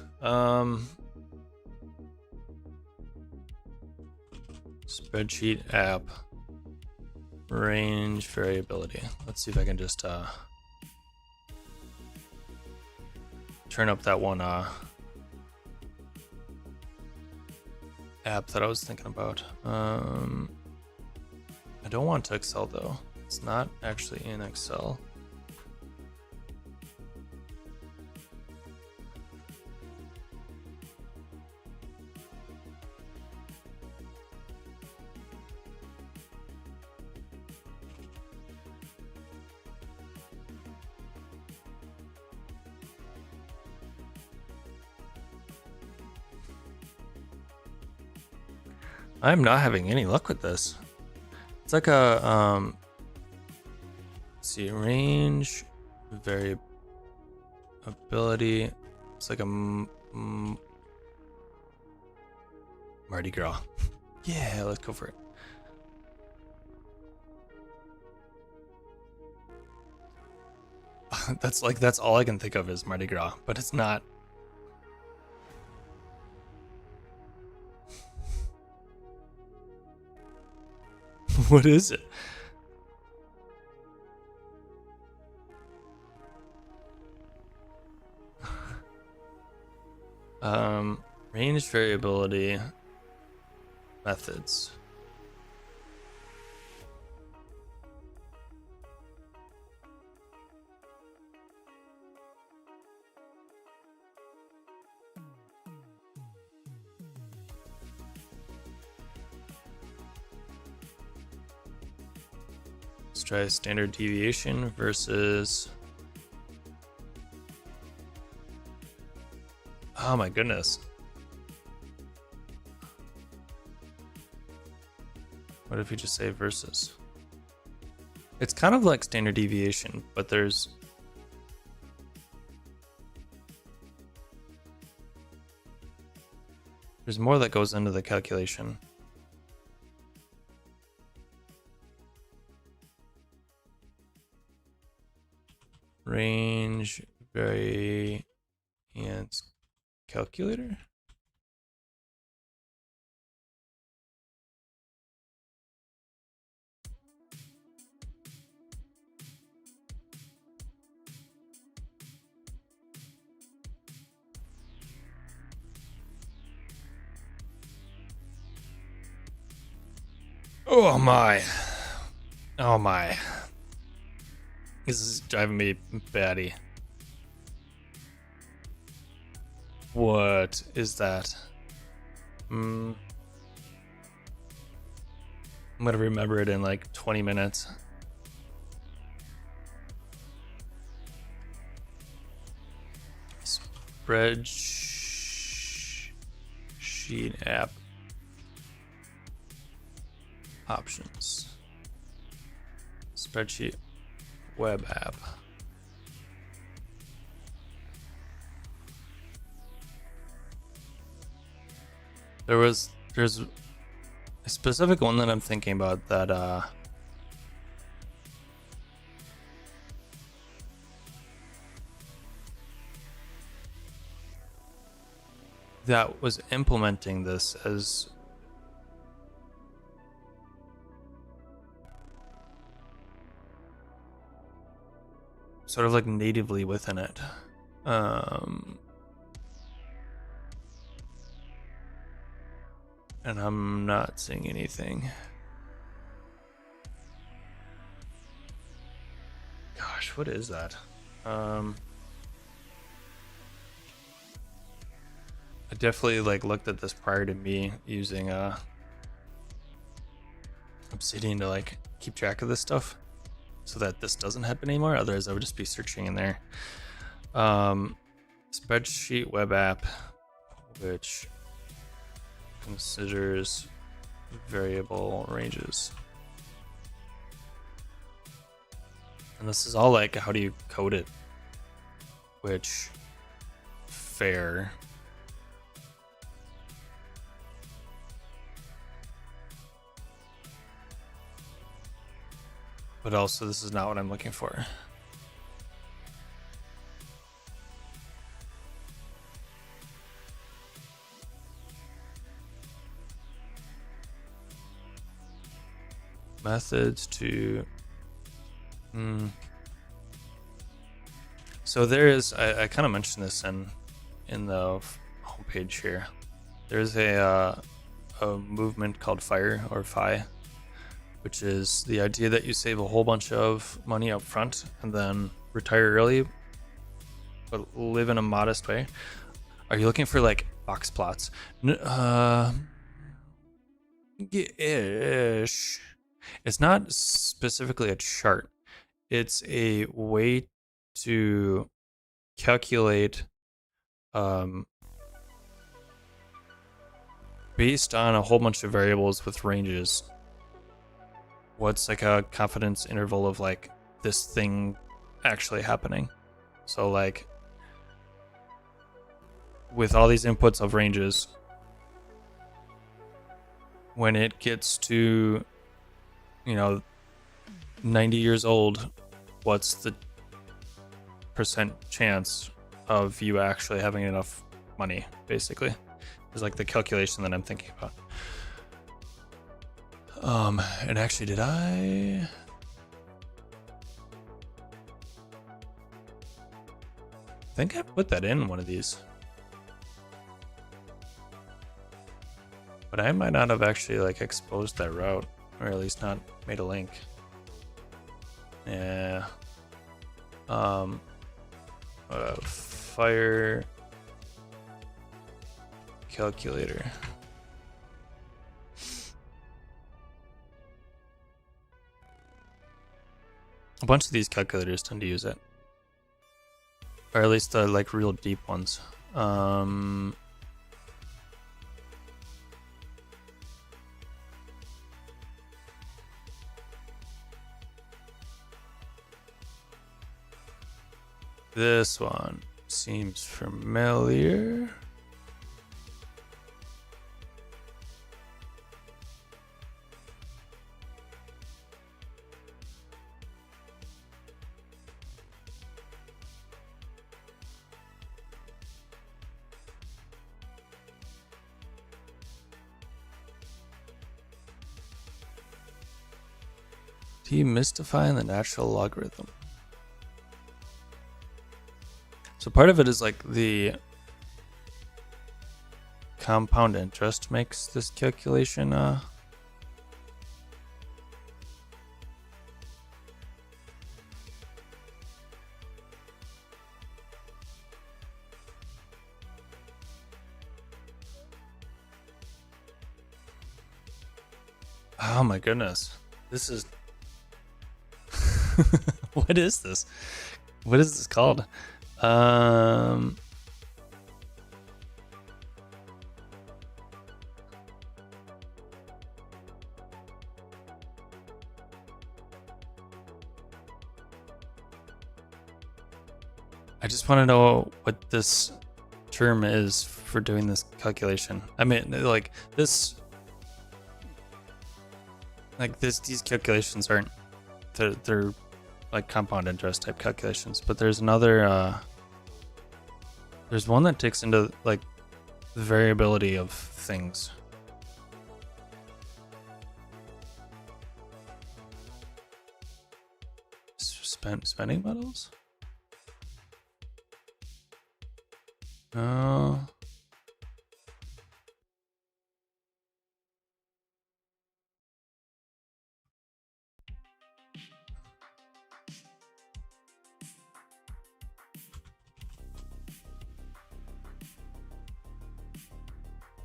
Spreadsheet app. Range variability. Let's see if I can just turn up that one app that I was thinking about. I don't want to Excel though. It's not actually in Excel. I'm not having any luck with this. It's like a let's see, range variability. It's like a Mardi Gras. Yeah, let's go for it. That's all I can think of is Mardi Gras, but it's not. What is it? Range variability methods. Let's try standard deviation versus. Oh my goodness. What if you just say versus? It's kind of like standard deviation, but there's more that goes into the calculation. Range variance calculator. Oh my. Oh my. This is driving me batty. What is that? I'm gonna remember it in like 20 minutes. Spreadsheet app options. Spreadsheet web app. There's a specific one that I'm thinking about that was implementing this as sort of like natively within it. And I'm not seeing anything. Gosh, what is that? I definitely like looked at this prior to me using Obsidian to like keep track of this stuff so that this doesn't happen anymore. Otherwise I would just be searching in there. Spreadsheet web app, which considers variable ranges. And this is all like, how do you code it? Which, fair. But also, this is not what I'm looking for. Methods to... So there is, I kind of mentioned this in the homepage here. There's a movement called FIRE, or FI, which is the idea that you save a whole bunch of money up front and then retire early, but live in a modest way. Are you looking for like box plots? Ish. It's not specifically a chart. It's a way to calculate based on a whole bunch of variables with ranges. What's like a confidence interval of like this thing actually happening? So like with all these inputs of ranges, when it gets to 90 years old, what's the percent chance of you actually having enough money, basically, is like the calculation that I'm thinking about. And actually, did I think I put that in one of these? But I might not have actually like exposed that route, or at least not made a link. Yeah. Fire calculator. A bunch of these calculators tend to use it, or at least the like real deep ones. This one seems familiar. Demystifying the natural logarithm. So part of it is like the compound interest makes this calculation Oh my goodness. This is what is this? What is this called? Um I just want to know what this term is for doing this calculation. I mean, these calculations aren't, they're like compound interest type calculations, but there's another, there's one that takes into like the variability of things. Spending metals? Oh.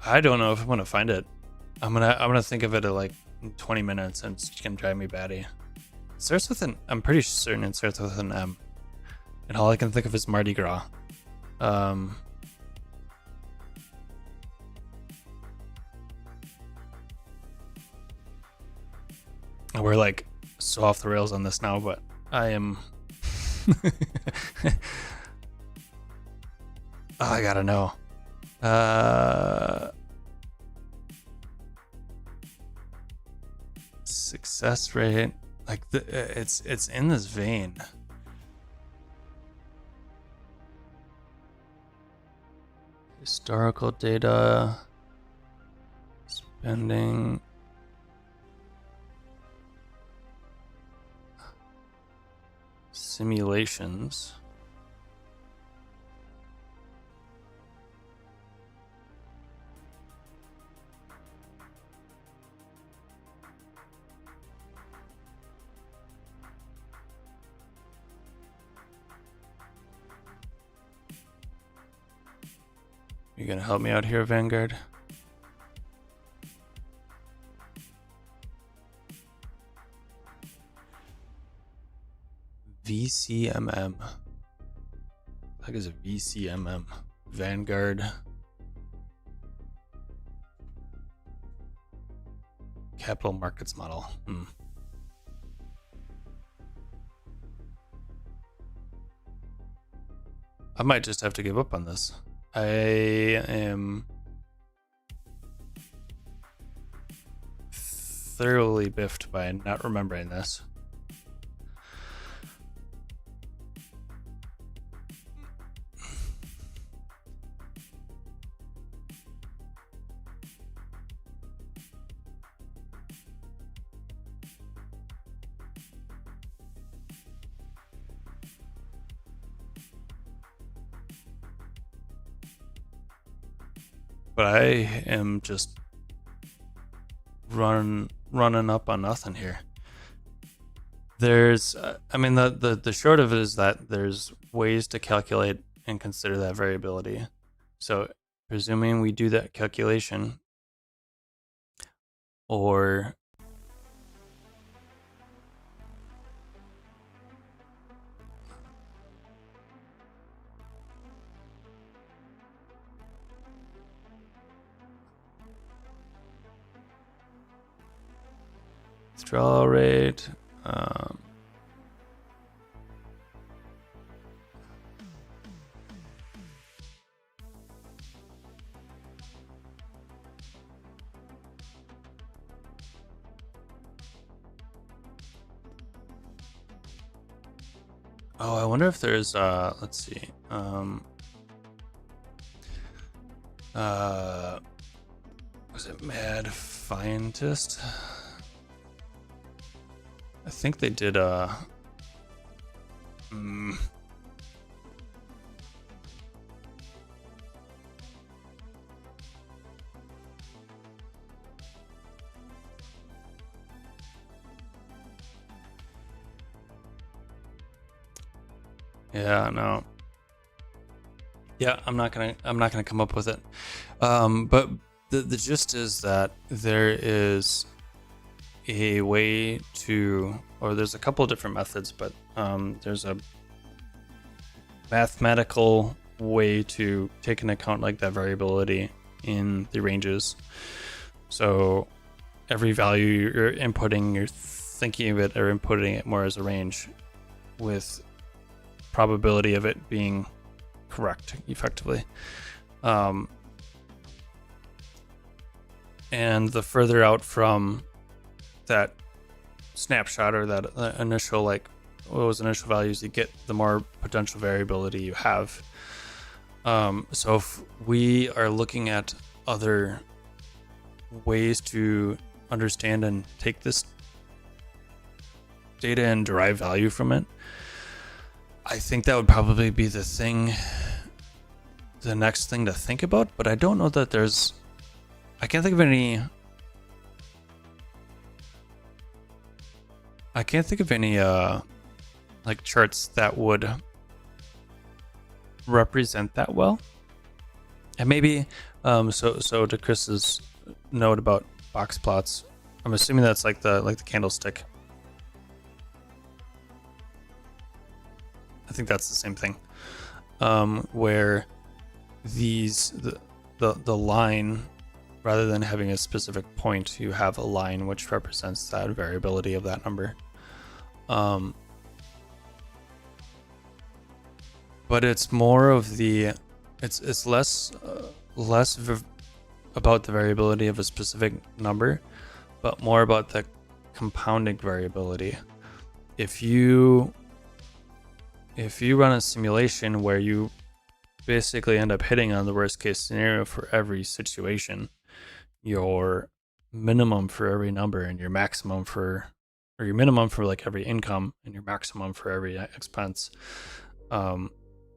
I don't know if I'm gonna find it. I'm gonna think of it at like 20 minutes, and it's gonna drive me batty. It starts with an. I'm pretty certain it starts with an M, and all I can think of is Mardi Gras. We're like so off the rails on this now, but I am. Oh, I gotta know. Success rate, like it's in this vein. Historical data, spending. Simulations. You gonna help me out here, Vanguard? VCMM. What the heck is a VCMM? Vanguard. Capital markets model. I might just have to give up on this. I am thoroughly biffed by not remembering this. But I am just running up on nothing here. There's, I mean, the short of it is that there's ways to calculate and consider that variability. So presuming we do that calculation, or withdrawal rate. Oh, I wonder if there's let's see. Was it Mad Fientist? I think they did yeah, no. Yeah, I'm not gonna come up with it. But the gist is that there is a way to, or there's a couple of different methods, but there's a mathematical way to take into account like that variability in the ranges. So every value you're inputting, you're thinking of it or inputting it more as a range with probability of it being correct effectively. And the further out from that snapshot or that initial, like what was initial values you get, the more potential variability you have. So if we are looking at other ways to understand and take this data and derive value from it, I think that would probably be the next thing to think about. But I don't know that I can't think of any like charts that would represent that well. And maybe so to Chris's note about box plots, I'm assuming that's like the candlestick. I think that's the same thing, where the line, rather than having a specific point, you have a line which represents that variability of that number. But it's more of it's less about the variability of a specific number, but more about the compounding variability. If you run a simulation where you basically end up hitting on the worst case scenario for every situation, your minimum for every number and your maximum for, or your minimum for like every income and your maximum for every expense,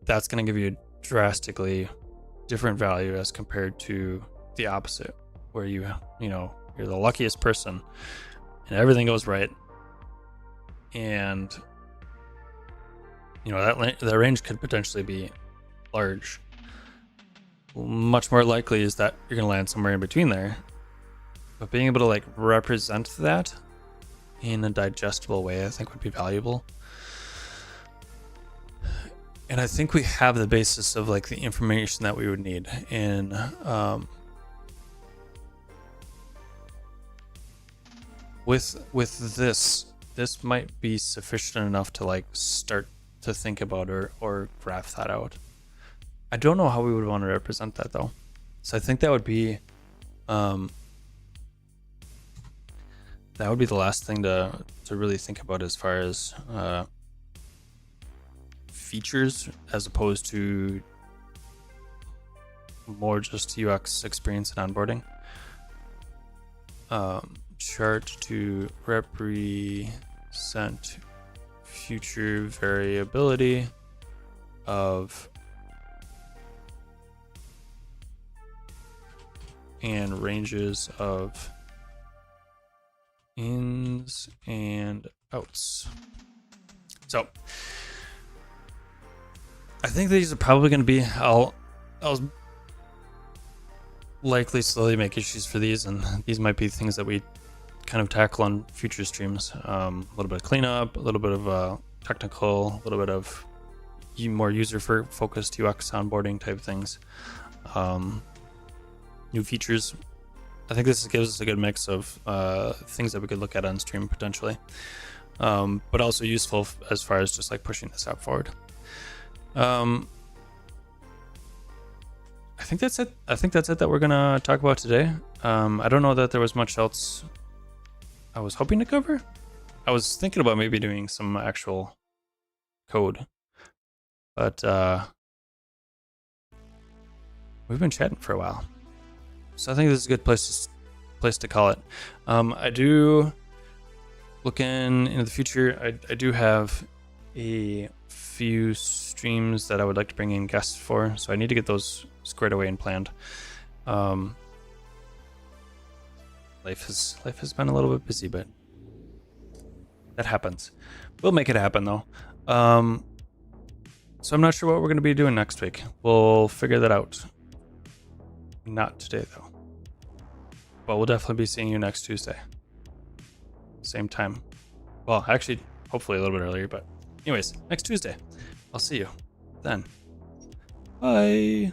that's going to give you a drastically different value as compared to the opposite, where you're the luckiest person and everything goes right, and that range could potentially be large. Much more likely is that you're going to land somewhere in between there, but being able to like represent that in a digestible way, I think would be valuable. And I think we have the basis of like the information that we would need in with this might be sufficient enough to like start to think about or graph that out. I don't know how we would want to represent that though. So I think that would be the last thing to really think about as far as features, as opposed to more just UX experience and onboarding. Chart to represent future variability of and ranges of ins and outs. So I think these are probably going to be, I'll likely slowly make issues for these, and these might be things that we kind of tackle on future streams. A little bit of cleanup, a little bit of technical, a little bit of more user focused UX onboarding type things. New features. I think this gives us a good mix of things that we could look at on stream potentially, but also useful as far as just like pushing this out forward. I think that's it. That we're gonna talk about today. I don't know that there was much else I was hoping to cover. I was thinking about maybe doing some actual code, but we've been chatting for a while, so I think this is a good place to call it. I do, looking into the future, I do have a few streams that I would like to bring in guests for, so I need to get those squared away and planned. Life has been a little bit busy, but that happens. We'll make it happen though. So I'm not sure what we're going to be doing next week. We'll figure that out. Not today though, but we'll definitely be seeing you next Tuesday. same time. Well, actually, hopefully a little bit earlier, but anyways, next Tuesday. I'll see you then. Bye.